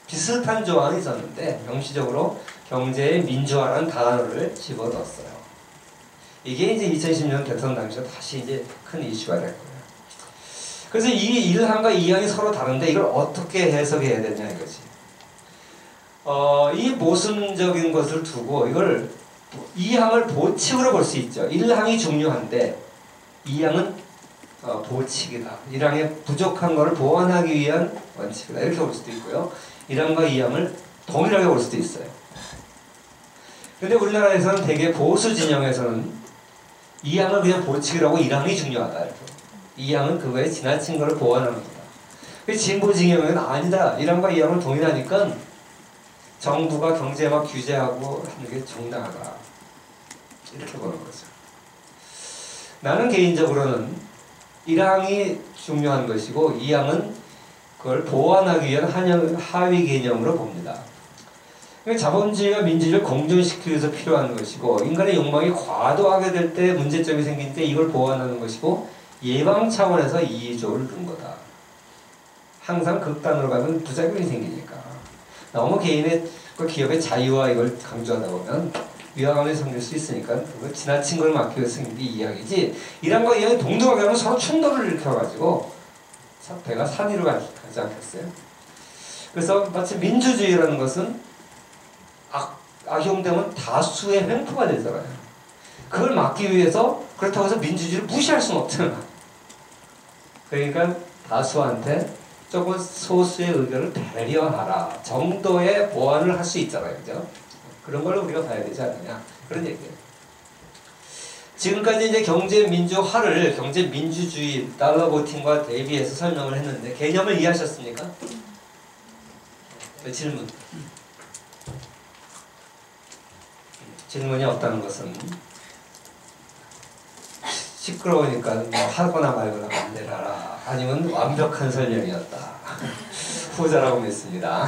비슷한 조항이 있었는데 명시적으로 경제의 민주화라는 단어를 집어넣었어요. 이게 이제 2010년 대선 당시에 다시 이제 큰 이슈가 될 거예요. 그래서 이 1항과 2항이 서로 다른데 이걸 어떻게 해석해야 되냐 이거지. 이 모순적인 것을 두고 이걸 2항을 보칙으로 볼 수 있죠. 1항이 중요한데 2항은 보칙이다. 1항에 부족한 것을 보완하기 위한 원칙이다. 이렇게 볼 수도 있고요. 1항과 2항을 동일하게 볼 수도 있어요. 근데 우리나라에서는 되게 보수 진영에서는 2항을 그냥 보칙이라고 1항이 중요하다. 이렇게. 2항은 그거에 지나친 것을 보완하는 거다. 진보 진영은 아니다. 1항과 2항을 동일하니까 정부가 경제 막 규제하고 하는 게 정당하다. 이렇게 보는 거죠. 나는 개인적으로는 1항이 중요한 것이고 2항은 그걸 보완하기 위한 하위 개념으로 봅니다. 자본주의와 민주주의를 공존시키기 위해서 필요한 것이고 인간의 욕망이 과도하게 될 때 문제점이 생길 때 이걸 보완하는 것이고 예방 차원에서 2조를 둔 거다. 항상 극단으로 가면 부작용이 생기니까. 너무 개인의 기업의 자유와 이걸 강조하다 보면 위화감이 생길 수 있으니까 그걸 지나친 걸 막기 위해서 생긴 게 이야기지. 1항과 2항이 동등하게 하면 서로 충돌을 일으켜가지고 배가 산 위로 가지 않겠어요? 그래서 마치 민주주의라는 것은 악용되면 다수의 횡포가 되잖아요. 그걸 막기 위해서 그렇다고 해서 민주주의를 무시할 수는 없잖아. 그러니까 다수한테 조금 소수의 의견을 배려하라 정도의 보완을 할 수 있잖아요. 그죠? 그런 걸 우리가 봐야 되지 않느냐. 그런 얘기예요. 지금까지 이제 경제민주화를 경제민주주의 달러보팅과 대비해서 설명을 했는데 개념을 이해하셨습니까? 네, 질문. 질문이 없다는 것은 시끄러우니까 뭐 하거나 말거나 만들어라. 아니면 완벽한 설명이었다. 후자라고 믿습니다.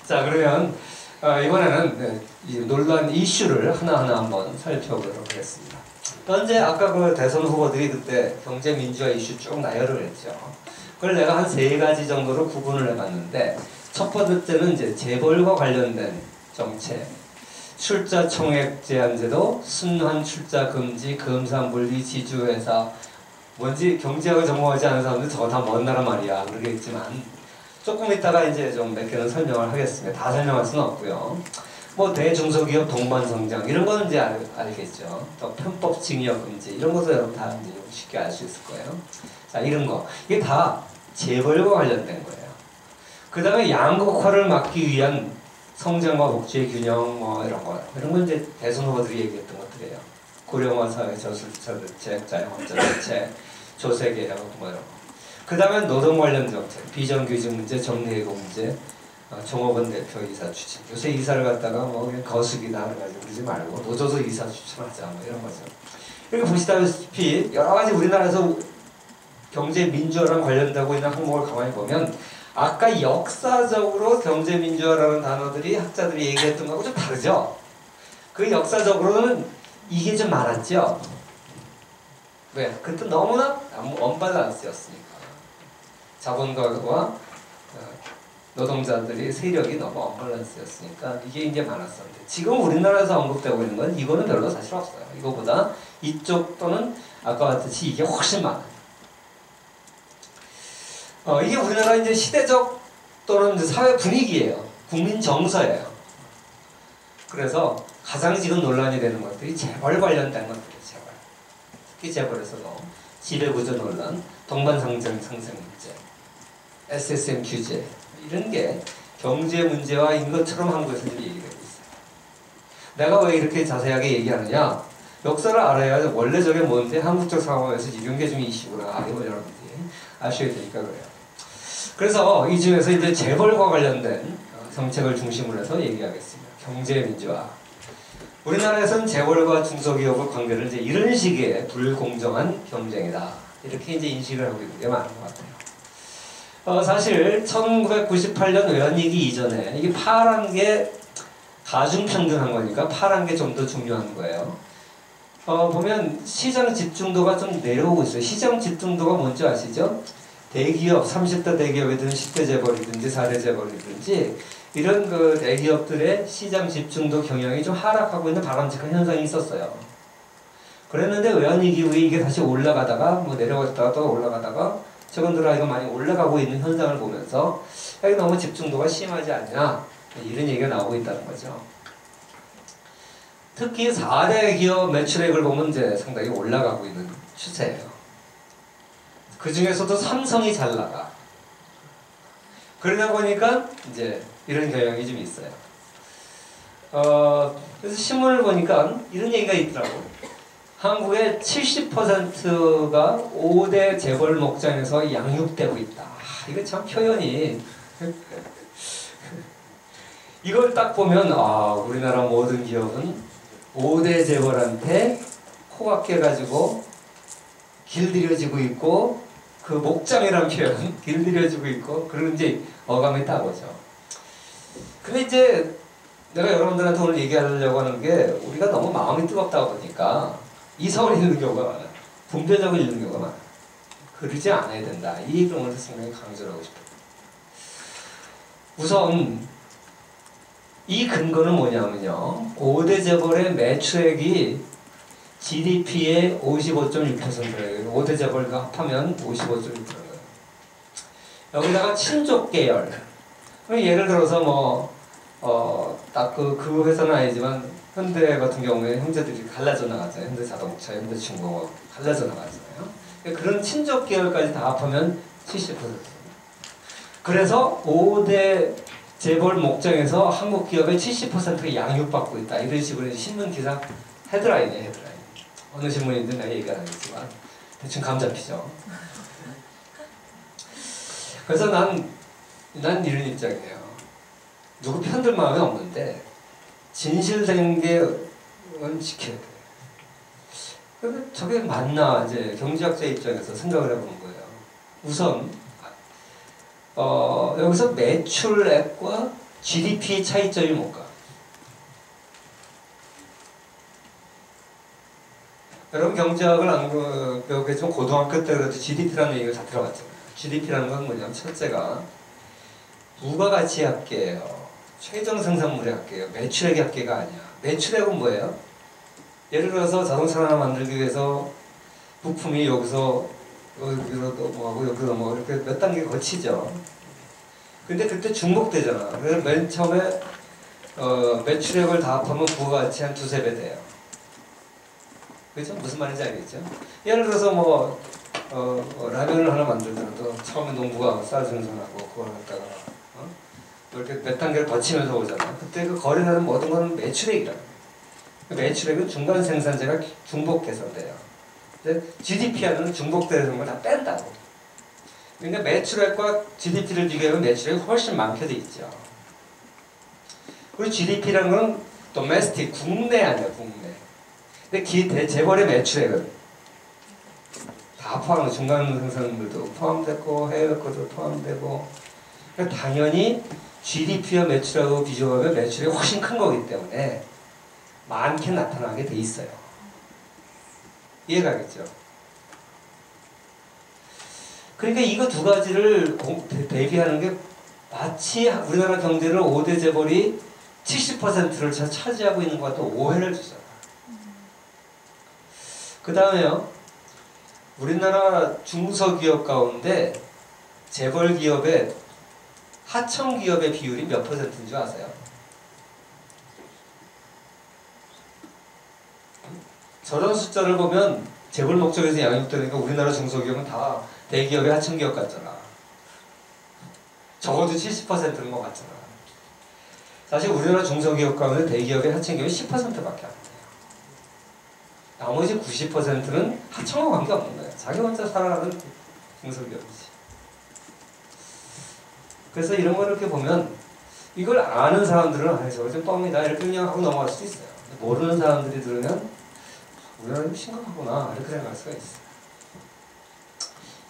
자, 그러면 이번에는 이 논란 이슈를 하나하나 한번 살펴보도록 하겠습니다. 현재 아까 그 대선 후보들이 그때 경제민주화 이슈 쭉 나열을 했죠. 그걸 내가 한 3가지 정도로 구분을 해봤는데 첫 번째는 이제 재벌과 관련된 정책, 출자 총액 제한제도, 순환 출자 금지, 금산분리 지주회사, 뭔지 경제학을 전공하지 않은 사람들 저거 다 먼 나라 말이야 그러겠지만 조금 이따가 이제 좀 몇 개는 설명을 하겠습니다. 다 설명할 수는 없고요. 뭐 대중소기업 동반성장 이런 거는 이제 알겠죠. 또 편법 징역 금지 이런 것도 여러분 다 이제 쉽게 알 수 있을 거예요. 자, 이런 거 이게 다 재벌과 관련된 거예요. 그 다음에 양극화를 막기 위한 성장과 복지의 균형 뭐 이런 건 이제 대선 후보들이 얘기했던 것들이에요. 고령화 사회 저출산 대책, 자영업자 대책, 조세 개혁 뭐 이런 거. 그 다음에 노동 관련 정책, 비정규직 문제, 정리해고 문제, 종업원 대표 이사 추천. 요새 이사를 갖다가 뭐 그냥 거수기다 그래가지고 그러지 말고 노조도 이사 추천하자 뭐 이런 거죠. 이렇게 보시다시피 여러 가지 우리나라에서 경제 민주화랑 관련되고 있는 항목을 가만히 보면 아까 역사적으로 경제 민주화라는 단어들이 학자들이 얘기했던 거하고 좀 다르죠. 그 역사적으로는 이게 좀 많았죠. 왜? 그때 너무나 언밸런스였으니까. 자본가와 노동자들이 세력이 너무 언밸런스였으니까 이게 이제 많았었는데 지금 우리나라에서 언급되고 있는 건 이거는 별로 사실 없어요. 이거보다 이쪽 또는 아까 같이 이게 훨씬 많아요. 이게 우리나라 이제 시대적 또는 이제 사회 분위기예요. 국민 정서예요. 그래서 가장 지금 논란이 되는 것들이 재벌 관련된 것들이에요. 재벌. 특히 재벌에서도 지배구조 논란, 동반상장 상생 문제, SSM 규제 이런 게 경제 문제와인 것처럼 한국에서 얘기되고 있어요. 내가 왜 이렇게 자세하게 얘기하느냐? 역사를 알아야 원래 저게 뭔데 한국적 상황에서 이런 게 좀 이슈구나. 이거 여러분들이 아셔야 되니까 그래요. 그래서 이 중에서 이제 재벌과 관련된 정책을 중심으로 해서 얘기하겠습니다. 경제 민주화. 우리나라에서는 재벌과 중소기업의 관계를 이제 이런 식의 불공정한 경쟁이다. 이렇게 이제 인식을 하고 있는 게 많은 것 같아요. 사실 1998년 외환위기 이전에 이게 파란 게 가중평등한 거니까 파란 게 좀 더 중요한 거예요. 보면 시장 집중도가 좀 내려오고 있어요. 시장 집중도가 뭔지 아시죠? 대기업, 30대 대기업이든 10대 재벌이든지 4대 재벌이든지 이런 그 대기업들의 시장 집중도 경향이 좀 하락하고 있는 바람직한 현상이 있었어요. 그랬는데 외환위기 이후에 이게 다시 올라가다가 뭐 내려갔다가 또 올라가다가 최근 들어 이거 많이 올라가고 있는 현상을 보면서 이게 너무 집중도가 심하지 않냐 이런 얘기가 나오고 있다는 거죠. 특히 4대 기업 매출액을 보면 이제 상당히 올라가고 있는 추세예요. 그 중에서도 삼성이 잘 나가. 그러다 보니까 이제 이런 경향이 좀 있어요. 그래서 신문을 보니까 이런 얘기가 있더라고. 한국의 70%가 5대 재벌 목장에서 양육되고 있다. 이거 참 표현이 이걸 딱 보면 우리나라 모든 기업은 5대 재벌한테 코가 깨가지고 길들여지고 있고 그 목장이라는 표현 길들여지고 있고 그런 이제 어감이 따오죠. 근데 이제 내가 여러분들한테 오늘 얘기하려고 하는 게 우리가 너무 마음이 뜨겁다 보니까 이성을 잃는 경우가 많아요. 분별력을 잃는 경우가 많아요. 그러지 않아야 된다. 이 얘기를 오늘 상당히 강조를 하고 싶어요. 우선 이 근거는 뭐냐면요. 5대 재벌의 매출액이 GDP의 55.6%예요. 5대 재벌과 합하면 55.6%예요. 여기다가 친족 계열, 예를 들어서 딱 그 회사는 아니지만 현대 같은 경우에 형제들이 갈라져 나가잖아요. 현대자동차, 현대중공업 갈라져 나가잖아요. 그런 친족 계열까지 다 합하면 70%. 그래서 5대 재벌 목장에서 한국 기업의 70%가 양육받고 있다. 이런 식으로 신문 기사 헤드라인이에요, 헤드라인. 어느 신문인지 내가 얘기는 안 하겠지만 대충 감 잡히죠. 그래서 난 이런 입장이에요. 누구 편들 마음이 없는데 진실된 게는 지켜야 돼. 근데 저게 맞나 이제 경제학자 입장에서 생각을 해보는 거예요. 우선 여기서 매출액과 GDP 차이점이 뭘까? 여러분 경제학을 안 배우겠지만 고등학교 때 그래도 GDP라는 얘기가 다 들어봤잖아요. GDP라는 건 뭐냐면 첫째가 부가가치 합계예요. 최종 생산물의 합계예요. 매출액의 합계가 아니야. 매출액은 뭐예요? 예를 들어서 자동차 하나 만들기 위해서 부품이 여기서 여기로도 뭐하고 여기로 뭐 이렇게 몇 단계 거치죠. 근데 그때 중복되잖아. 그래서 맨 처음에 매출액을 다 합하면 부가가치 한 2~3배 돼요. 그죠? 무슨 말인지 알겠죠? 예를 들어서 라면을 하나 만들더라도 처음에 농부가 쌀 생산하고 그걸 갖다가 이렇게 몇 단계를 거치면서 오잖아요. 그때 그 거래되는 모든 건 매출액이라는 거예요. 매출액은 중간 생산자가 중복 계산돼요. 근데 GDP하는 중복되는 걸 다 뺀다고. 그러니까 매출액과 GDP를 비교하면 매출액이 훨씬 많게 돼 있죠. 그리고 GDP라는 건 domestic, 국내 아니야, 국내. 근데 재벌의 매출액은 다 포함, 중간 생산물도 포함되고 해외 것도 포함되고. 그러니까 당연히 GDP와 매출하고 비교하면 매출이 훨씬 큰 거기 때문에 많게 나타나게 돼 있어요. 이해가겠죠? 그러니까 이거 두 가지를 대비하는 게 마치 우리나라 경제를 5대 재벌이 70%를 차지하고 있는 것 같은 오해를 주잖아. 그 다음에요. 우리나라 중소기업 가운데 재벌 기업의 하청 기업의 비율이 몇 %인지 줄 아세요? 저런 숫자를 보면 재벌 목적에서 양육되니까 우리나라 중소기업은 다 대기업의 하청기업 같잖아. 적어도 70%는 것 같잖아. 사실 우리나라 중소기업 가운데 대기업의 하청기업이 10%밖에 안 돼요. 나머지 90%는 하청과 관계없는 거예요. 자기 혼자 살아가는 중소기업이지. 그래서 이런 걸 이렇게 보면 이걸 아는 사람들은 저거 좀 뻥이다 이렇게 그냥 하고 넘어갈 수도 있어요. 모르는 사람들이 들으면 우리나라 좀 심각하구나 이렇게 생각할 수가 있어요.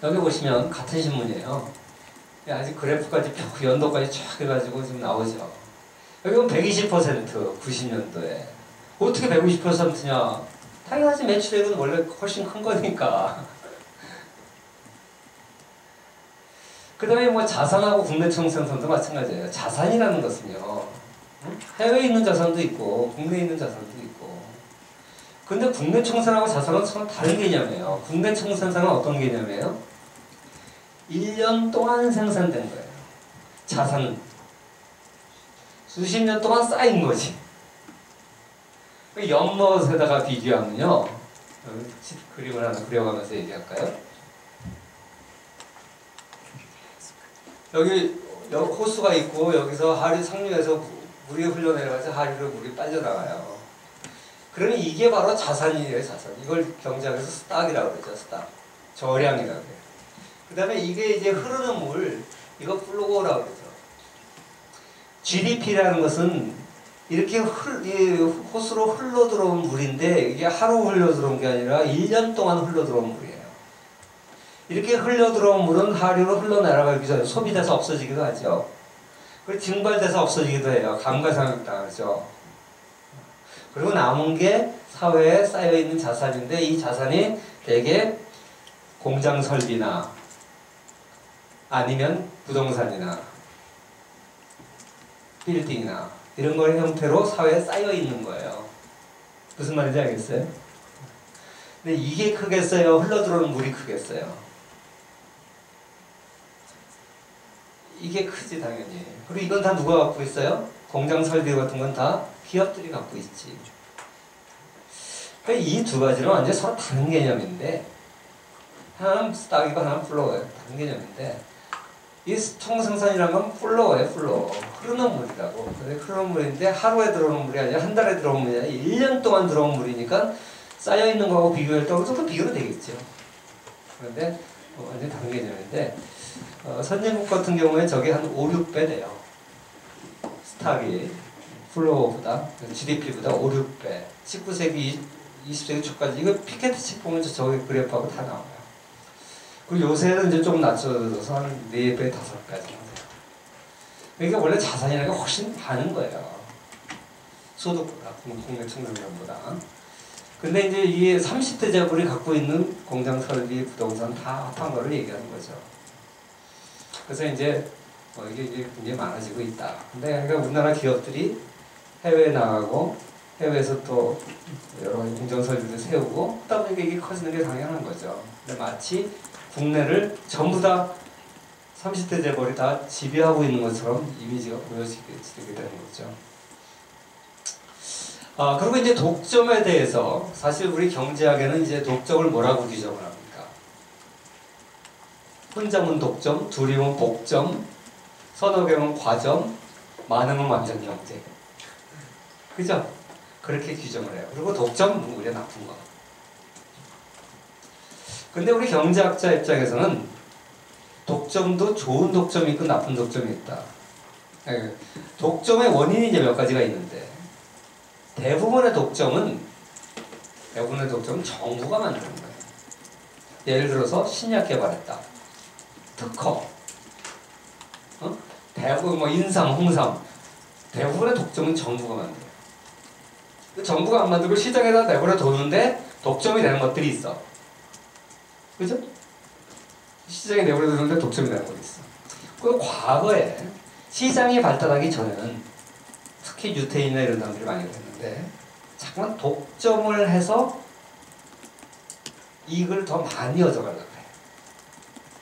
여기 보시면 같은 신문이에요. 아직 그래프까지 펴고 연도까지 쫙 해가지고 지금 나오죠. 여기 보면 120% 90년도에 어떻게 120%냐? 당연하지 매출액은 원래 훨씬 큰 거니까. 그 다음에 자산하고 국내 총생산도 마찬가지예요. 자산이라는 것은요, 해외에 있는 자산도 있고 국내에 있는 자산도 있고. 근데 국내 총생산하고 자산은 참 다른 개념이에요. 국내 총생산은 어떤 개념이에요? 1년 동안 생산된 거예요. 자산은 수십 년 동안 쌓인 거지. 연못에다가 비교하면요, 그림을 하나 그려가면서 얘기할까요? 여기 호수가 있고 여기서 하류 상류에서 물이 흘러내려가서 하류로 물이 빠져나가요. 그러면 이게 바로 자산이에요, 자산. 이걸 경제학에서 스탁이라고 그러죠, 스탁. 저량이라고 해요. 그 다음에 이게 이제 흐르는 물, 이거 플로우라고 그러죠. GDP라는 것은 이렇게 호수로 흘러 들어온 물인데 이게 하루 흘러 들어온 게 아니라 1년 동안 흘러 들어온 물이에요. 이렇게 흘러 들어온 물은 하류로 흘러내려가기 전에 소비돼서 없어지기도 하죠. 그리고 증발돼서 없어지기도 해요. 감가상각 당하죠. 그리고 남은 게 사회에 쌓여있는 자산인데 이 자산이 대개 공장 설비나 아니면 부동산이나 빌딩이나 이런 거의 형태로 사회에 쌓여있는 거예요. 무슨 말인지 알겠어요? 근데 이게 크겠어요? 흘러들어오는 물이 크겠어요? 이게 크지 당연히. 그리고 이건 다 누가 갖고 있어요? 공장 설비 같은 건 다 기업들이 갖고 있지. 그러니까 이 두 가지는 완전 서로 다른 개념인데 하나는 스탁이고 하나는 플로어예요. 다른 개념인데 이 총생산이라는 건 플로어예요. 플로어. 흐르는 물이라고. 근데 흐르는 물인데 하루에 들어오는 물이 아니라 한 달에 들어오는 물이 아니라 1년 동안 들어온 물이니까 쌓여있는 거하고 비교할 때 어느 정도 비교는 되겠죠. 그런데 완전히 다른 개념인데 선진국 같은 경우에 저게 한 5, 6배 돼요. 스탁이 플로어보다 GDP보다 5, 6배 19세기 20세기 초까지 이거 피케트 책 보면 저기 그래프하고 다 나와요. 그리고 요새는 이제 좀 낮춰져서 한 4배, 5배까지 돼요. 그러니까 원래 자산이라는 게 훨씬 많은 거예요. 소득보다, 국내 총생산보다. 근데 이제 이 30대 재벌이 갖고 있는 공장 설비, 부동산 다 합한 거를 얘기하는 거죠. 그래서 이제 이게 굉장히 많아지고 있다. 근데 그러니까 우리나라 기업들이 해외에 나가고 해외에서 또 여러 가지 공장 설비를 세우고 그러다 보니까 이게 커지는 게 당연한 거죠. 근데 마치 국내를 전부 다 30대 재벌이 다 지배하고 있는 것처럼 이미지가 보여지게 되는 거죠. 그리고 이제 독점에 대해서 사실 우리 경제학에는 이제 독점을 뭐라고 규정을 합니까? 혼자면 독점, 둘이면 복점, 서너 개면 과점, 많으면 완전 경제. 그죠? 그렇게 규정을 해요. 그리고 독점 오히려 나쁜 거. 근데 우리 경제학자 입장에서는 독점도 좋은 독점이 있고 나쁜 독점이 있다. 독점의 원인이 이제 몇 가지가 있는데 대부분의 독점은 정부가 만드는 거예요. 예를 들어서 신약 개발했다. 특허. 대부분 뭐 인삼, 홍삼. 대부분의 독점은 정부가 만들어요. 정부가 안 만들고 시장에다 내버려 두는데 독점이 되는 것들이 있어. 그죠? 시장에 내버려 두는데 독점이 되는 것이 있어. 그 과거에 시장이 발달하기 전에는 특히 유태인이나 이런 사람들이 많이 그랬는데 자꾸만 독점을 해서 이익을 더 많이 얻어가려고 해요.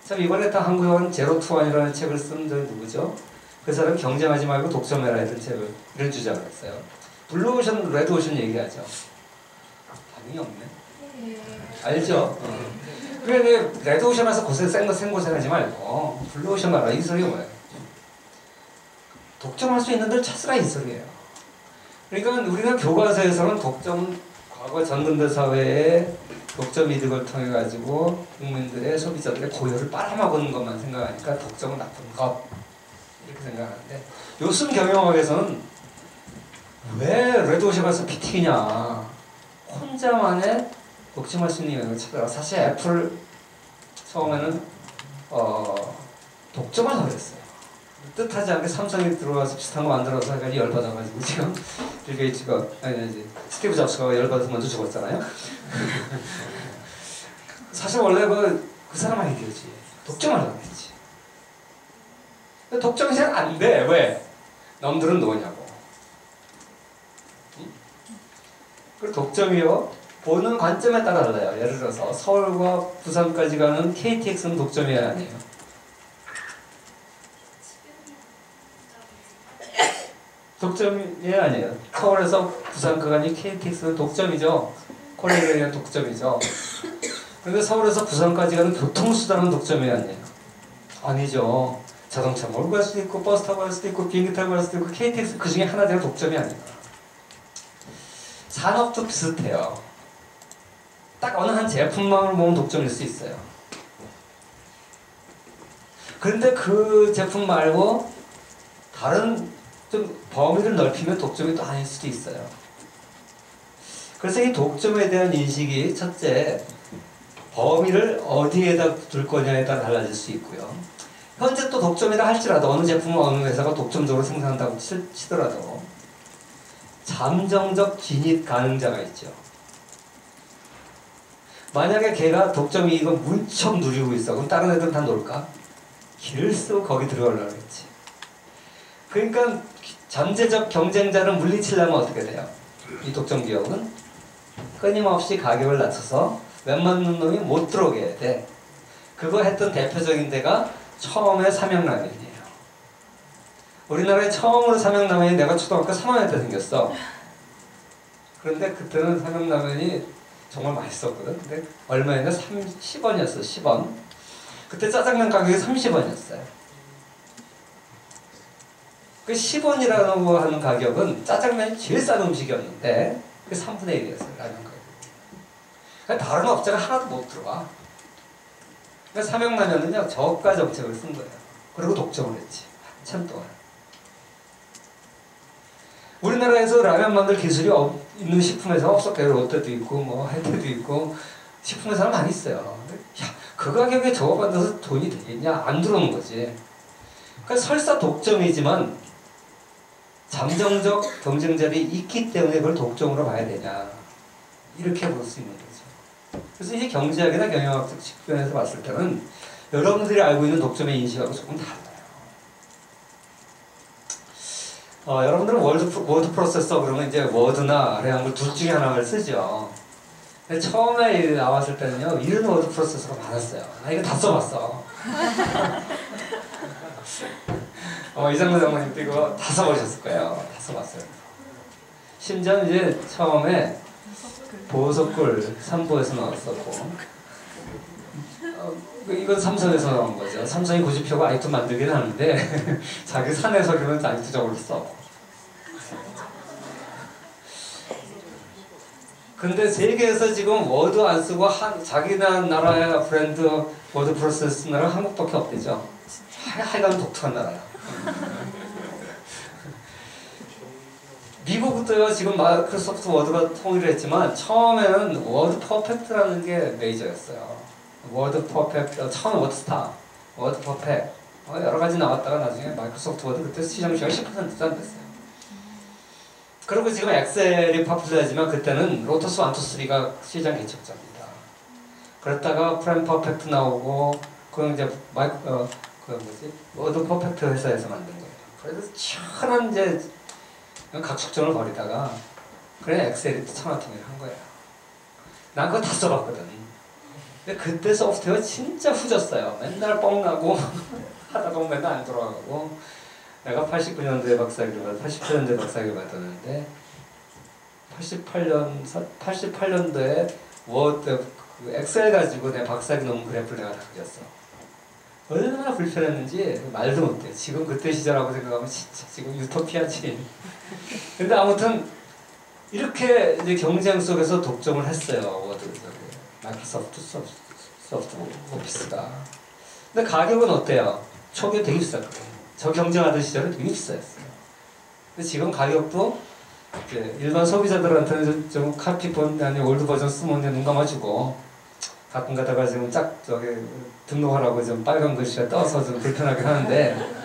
참 이번에 딱 한국에 제로 투 원이라는 책을 쓴 저 누구죠? 그 사람 경쟁하지 말고 독점해라 이런 책을 이런 주장을 했어요. 블루오션, 레드오션 얘기하죠. 반응이 없네. 알죠? 그래 레드오션에서 생고생하지 말고 블루오션 알아. 이 소리가 뭐예요? 독점할 수 있는 데를 찾으라 이 소리예요. 그러니까 우리가 교과서에서는 독점, 과거 전근대 사회에 독점 이득을 통해 가지고 국민들의 소비자들의 고요를 빨아먹는 것만 생각하니까 독점은 나쁜 것 이렇게 생각하는데 요즘 경영학에서는 왜 레드오션 가서 피튀기냐 혼자만의 독점할 수 있는 영역을 찾아라. 사실 애플 처음에는 독점을 하겠어요. 뜻하지 않게 삼성이 들어와서 비슷한 거 만들어서 약간 열받아가지고 지금 빌 게이츠가 스티브 잡스가 열받아서 먼저 죽었잖아요. 사실 원래 그 사람 아이디어지. 독점을 하겠지. 독점이 잘 안 돼. 왜? 놈들은 뭐냐고. 그 독점이요. 보는 관점에 따라 달라요. 예를 들어서 서울과 부산까지 가는 KTX는 독점이 아니에요. 독점이 아니에요. 서울에서 부산까지 KTX는 독점이죠. 콜레기는 독점이죠. 그런데 서울에서 부산까지 가는 교통수단은 독점이 아니에요. 아니죠. 자동차 몰고 갈 수도 있고 버스 타고 갈 수도 있고 비행기 타고 갈 수도 있고 KTX 그 중에 하나대로 독점이 아니에요. 산업도 비슷해요. 딱 어느 한 제품만을 보면 독점일 수 있어요. 그런데 그 제품 말고 다른 좀 범위를 넓히면 독점이 또 아닐 수도 있어요. 그래서 이 독점에 대한 인식이 첫째, 범위를 어디에다 둘 거냐에 따라 달라질 수 있고요. 현재 또 독점이라 할지라도 어느 제품을 어느 회사가 독점적으로 생산한다고 치더라도 잠정적 진입 가능자가 있죠. 만약에 걔가 독점이 이거 무척 누리고 있어. 그럼 다른 애들은 다 놀까? 길을 쓰고 거기 들어가려고 했지. 그러니까 잠재적 경쟁자를 물리치려면 어떻게 돼요? 이 독점 기업은 끊임없이 가격을 낮춰서 웬만한 놈이 못 들어오게 해야 돼. 그거 했던 대표적인 데가 처음에 삼양라면이에요. 우리나라에 처음으로 삼양라면이 내가 초등학교 3학년 때 생겼어. 그런데 그때는 삼양라면이 정말 맛있었거든. 근데 얼마였냐? 10원이었어. 10원. 그때 짜장면 가격이 30원이었어요. 그 10원이라고 하는 가격은 짜장면이 제일 싼 음식이었는데 그게 3분의 1이었어요. 라면 가격. 그러니까 다른 업체가 하나도 못 들어와. 그러니까 삼양라면은요 저가 정책을 쓴 거예요. 그리고 독점을 했지. 한참 동안. 우리나라에서 라면 만들 기술이 있는 식품회사가 없었대요. 롯데도 있고 뭐 혜태도 있고 식품회사는 많이 있어요. 야, 그 가격에 저거 만들어서 돈이 되겠냐? 안 들어오는 거지. 그러니까 설사 독점이지만 잠정적 경쟁자들이 있기 때문에 그걸 독점으로 봐야 되냐 이렇게 볼 수 있는 거죠. 그래서 이제 경제학이나 경영학적 측면에서 봤을 때는 여러분들이 알고 있는 독점의 인식하고 조금 달라요. 여러분들은 워드 프로세서 그러면 이제 워드나 아래한글 둘 중에 하나를 쓰죠. 근데 처음에 나왔을 때는요 이런 워드 프로세서가 많았어요. 나 이거 다 써봤어. 이장로 장모님도 이거 다 써보셨을 거예요. 다 써봤어요. 심지어 이제 처음에 보석굴 3부에서 나왔었고 이건 삼성에서 나온 거죠. 삼성이 90표가 아직도 만들긴 하는데 자기 사내 서류는 아직도 저걸로 써. 근데 세계에서 지금 워드 안 쓰고 자기나 나라의 브랜드 워드 프로세스 쓰는 나라가 한국밖에 없대죠. 하여간 독특한 나라야. 미국도요 지금 마이크로소프트 워드가 통일을 했지만 처음에는 워드 퍼펙트라는 게 메이저였어요. 워드 퍼펙트, 처음 워드스타, 워드 퍼펙트 여러 가지 나왔다가 나중에 마이크로소프트 워드 그때 시장 시간 10%도 안 됐어요. 그리고 지금 엑셀이 파퓰러하지만 그때는 로터스 1, 2, 3가 시장 개척자입니다. 그랬다가 프레임 퍼펙트 나오고 그건 이제 워드 퍼펙트 회사에서 만든 거예요. 그래서 치열한 이제 각축전을 벌이다가 그래 엑셀이 천하통일을 한 거예요. 난 그거 다 써봤거든. 근데 그때 소프트웨어 진짜 후졌어요. 맨날 뻥나고 하다 보면 맨날 안 돌아가고 내가 89년도에 박사학위를 받았는데 88년도에 워드 엑셀 가지고 내 박사학위 논문 그래프를 내가 다 그렸어. 얼마나 불편했는지 말도 못해. 지금 그때 시절하고 생각하면 진짜 지금 유토피아지. 근데 아무튼 이렇게 이제 경쟁 속에서 독점을 했어요. 워드 마이크로소프트 소프트 오피스가. 근데 가격은 어때요? 초기에 되게 비쌌거든요. 저 경쟁하던 시절에 되게 비쌌어요. 근데 지금 가격도 이제 일반 소비자들한테는 좀 카피본 아니 올드 버전 쓰면 눈 감아주고 가끔 가다가 지금 저기 등록하라고 좀 빨간 글씨가 떠서 좀 불편하긴 하는데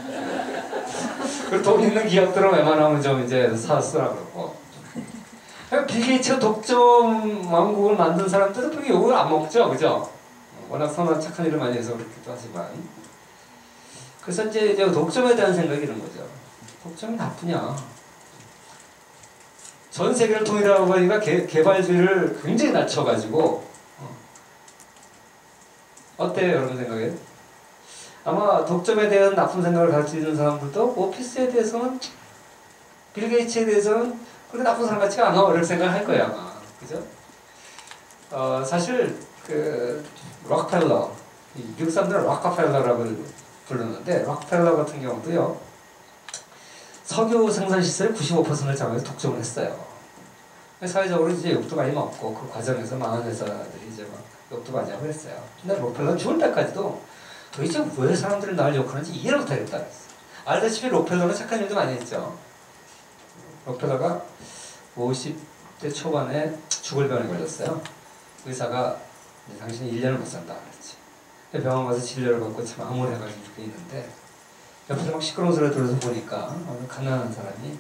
그 돈 있는 기업들은 웬만하면 좀 이제 쓰라 그러고 빌 게이츠가 독점 왕국을 만든 사람들은 그렇게 욕을 안 먹죠, 그죠? 워낙 선한 착한 일을 많이 해서 그렇기도 하지만 그래서 이제 독점에 대한 생각이 이런 거죠. 독점이 나쁘냐? 전 세계를 통일하고 보니까 개발비를 굉장히 낮춰가지고 어때요, 여러분 생각에? 아마 독점에 대한 나쁜 생각을 가지고 있는 사람들도 오피스에 대해서는 빌 게이츠에 대해서는 그렇게 나쁜 사람 같지가 않아 이렇게 생각을 할 거예요, 아마. 그죠? 사실 그 록펠러, 미국 사람들은 록펠러라고 부르는데 록펠러 같은 경우도요 석유 생산 시설의 95%를 장에서 독점을 했어요. 사회적으로 이제 욕도 많이 먹고 그 과정에서 많은 회사들이 이제 막 욕도 많이 하고 했어요. 근데 록펠러 죽을 때까지도 도대체 왜 사람들이 나를 욕하는지 이해를 못하겠다 그랬어요. 알다시피 록펠러는 착한 일도 많이 했죠. 록펠러가 50대 초반에 죽을 병에 걸렸어요. 의사가 당신이 1년을 못 산다 그랬지. 병원 가서 진료를 받고 참 암울해가지고 이렇게 있는데 옆에서 막 시끄러운 소리 들어서 보니까 어느 가난한 사람이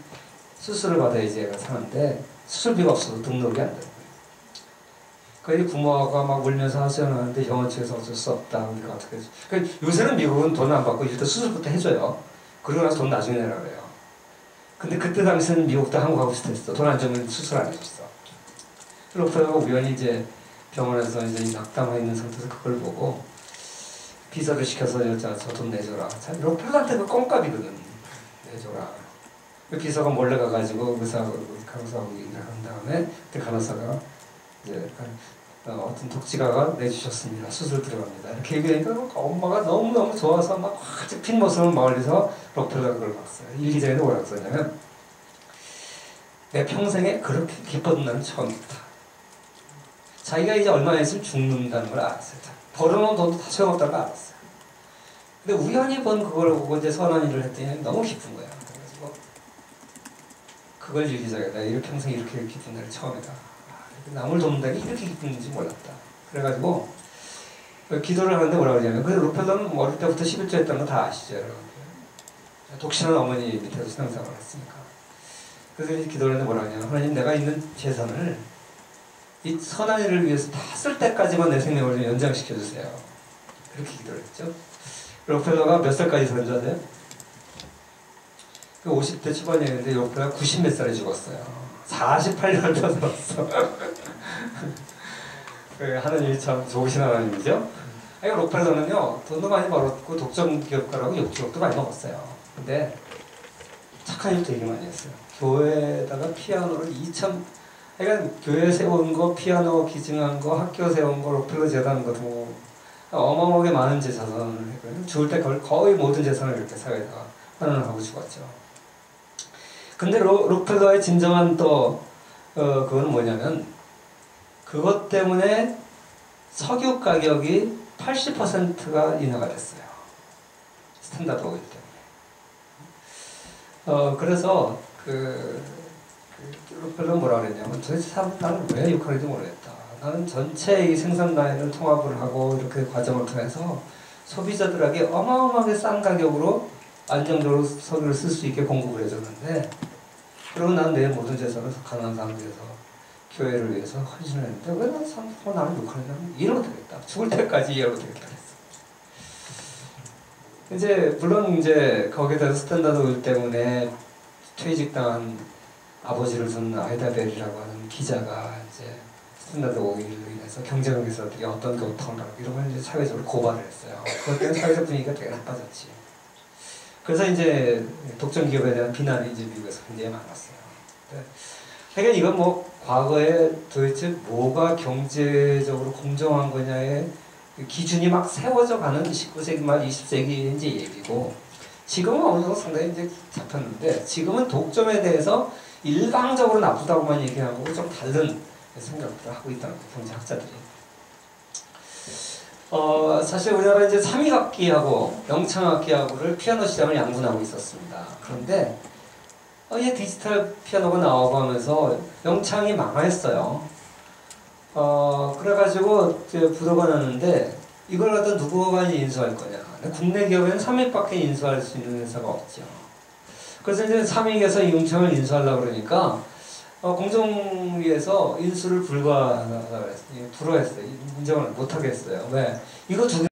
수술을 받아야지 애가 사는데 수술비가 없어서 등록이 안 돼요. 그래서 부모가 막 울면서 하소연하는데 병원 측에서 어쩔 수 없다. 우리가 어떻게 해줘. 그러니까 요새는 미국은 돈 안 받고 일단 수술부터 해줘요. 그러고 나서 돈 나중에 내라 그래요. 근데 그때 당시에는 미국도 한국하고 비슷했어. 돈 안 주면 수술 안 해줬어. 록펠러가 우연히 이제 병원에서 이제 낙담해 있는 상태에서 그걸 보고 비서를 시켜서 저 돈 내줘라. 참 록펠러한테 그 껌값이거든. 네. 해줘라. 그 비서가 몰래 가가지고 간호사하고 얘기를 한 다음에 그 간호사가 이제 어떤 독지가가 내주셨습니다. 수술 들어갑니다. 이렇게 얘기하니까 엄마가 너무너무 좋아서 막 확 핀 모습을 멀리서 록펠러가 그걸 봤어요. 일기장에는 뭐라고 썼냐면 내 평생에 그렇게 기뻤던 날은 처음이다. 자기가 이제 얼마 있으면 죽는다는 걸 알았어요. 벌어놓은 돈도 다 소용없다는 걸 알았어요. 근데 우연히 번 그걸 보고 이제 선한 일을 했더니 너무 기쁜 거야. 그래가지고 그걸 일기장에다 평생 이렇게 기쁜 날이 처음이다. 남을 돕는다는 게 이렇게 기쁜지 몰랐다. 그래가지고 기도를 하는데 뭐라 그러냐면 그 록펠러는 어릴 때부터 11조 했다는 거 다 아시죠? 여러분. 독신한 어머니 밑에서 신앙생활을 했으니까. 그래서 이제 기도를 하는데 뭐라 그러냐면 하나님 내가 있는 재산을 이 선한 일을 위해서 다 쓸 때까지만 내 생명을 좀 연장시켜주세요. 그렇게 기도를 했죠. 록펠러가 몇 살까지 산 줄 아세요? 50대 초반이었는데 록펠러가 90몇 살에 죽었어요. 48년을 더 살았어. 하나님이 참 좋으신 하나님이죠. 록펠러는요 돈도 많이 벌었고 독점 기업가라고 욕도 많이 먹었어요. 근데 착한 일 되게 많이 했어요. 교회에다가 피아노를 그러니까 교회 세운 거, 피아노 기증한 거, 학교 세운 거, 록펠러 재단 거 뭐 어마어마하게 많은 재산을 했거든요. 죽을 때 거의 모든 재산을 이렇게 사회에다가 환원을 하고 죽었죠. 근데 록펠러의 진정한 그건 뭐냐면 그것 때문에 석유 가격이 80%가 인하가 됐어요. 스탠다드 오일 때문에. 그래서 록펠러는 뭐라 그랬냐면 도대체 나는 왜 욕하는지 모르겠다. 나는 전체 이 생산 라인을 통합을 하고 이렇게 과정을 통해서 소비자들에게 어마어마하게 싼 가격으로 안정적으로 석유를 쓸 수 있게 공급을 해줬는데 그리고 난 내 모든 재산을 가난한 사람들 위해서 교회를 위해서 헌신을 했는데 왜 나는 욕하느냐면 이러면 되겠다. 죽을 때까지 이해하면 되겠다 그랬어. 이제 물론 이제 거기에 대해서 스탠다드 오일 때문에 퇴직당한 아버지를 둔 아이다 벨이라고 하는 기자가 이제 스탠다드 오일로 인해서 경쟁회사들이 어떤 교통을 하고 이런 걸 이제 사회적으로 고발을 했어요. 그것 때문에 사회적 분위기가 되게 나빠졌지. 그래서 이제 독점 기업에 대한 비난이 이제 미국에서 굉장히 많았어요. 하여간 이건 뭐 과거에 도대체 뭐가 경제적으로 공정한 거냐의 기준이 막 세워져 가는 19세기 말 20세기인지 얘기고 지금은 어느 정도 상당히 이제 잡혔는데 지금은 독점에 대해서 일방적으로 나쁘다고만 얘기하고 좀 다른 생각들을 하고 있다는 거예요, 경제학자들이. 사실 우리나라 이제 3위학기하고 영창학기하고를 피아노 시장을 양분하고 있었습니다. 그런데 이 디지털 피아노가 나오고 하면서 영창이 망했어요. 그래가지고 이제 부도가 났는데 이걸 갖다 누구가 인수할 거냐. 국내 기업에는 3위밖에 인수할 수 있는 회사가 없죠. 그래서 이제 3위에서 영창을 인수하려고 그러니까 공정위에서 인수를 불허했어요. 인정을 못하게 했어요. 왜? 이거 두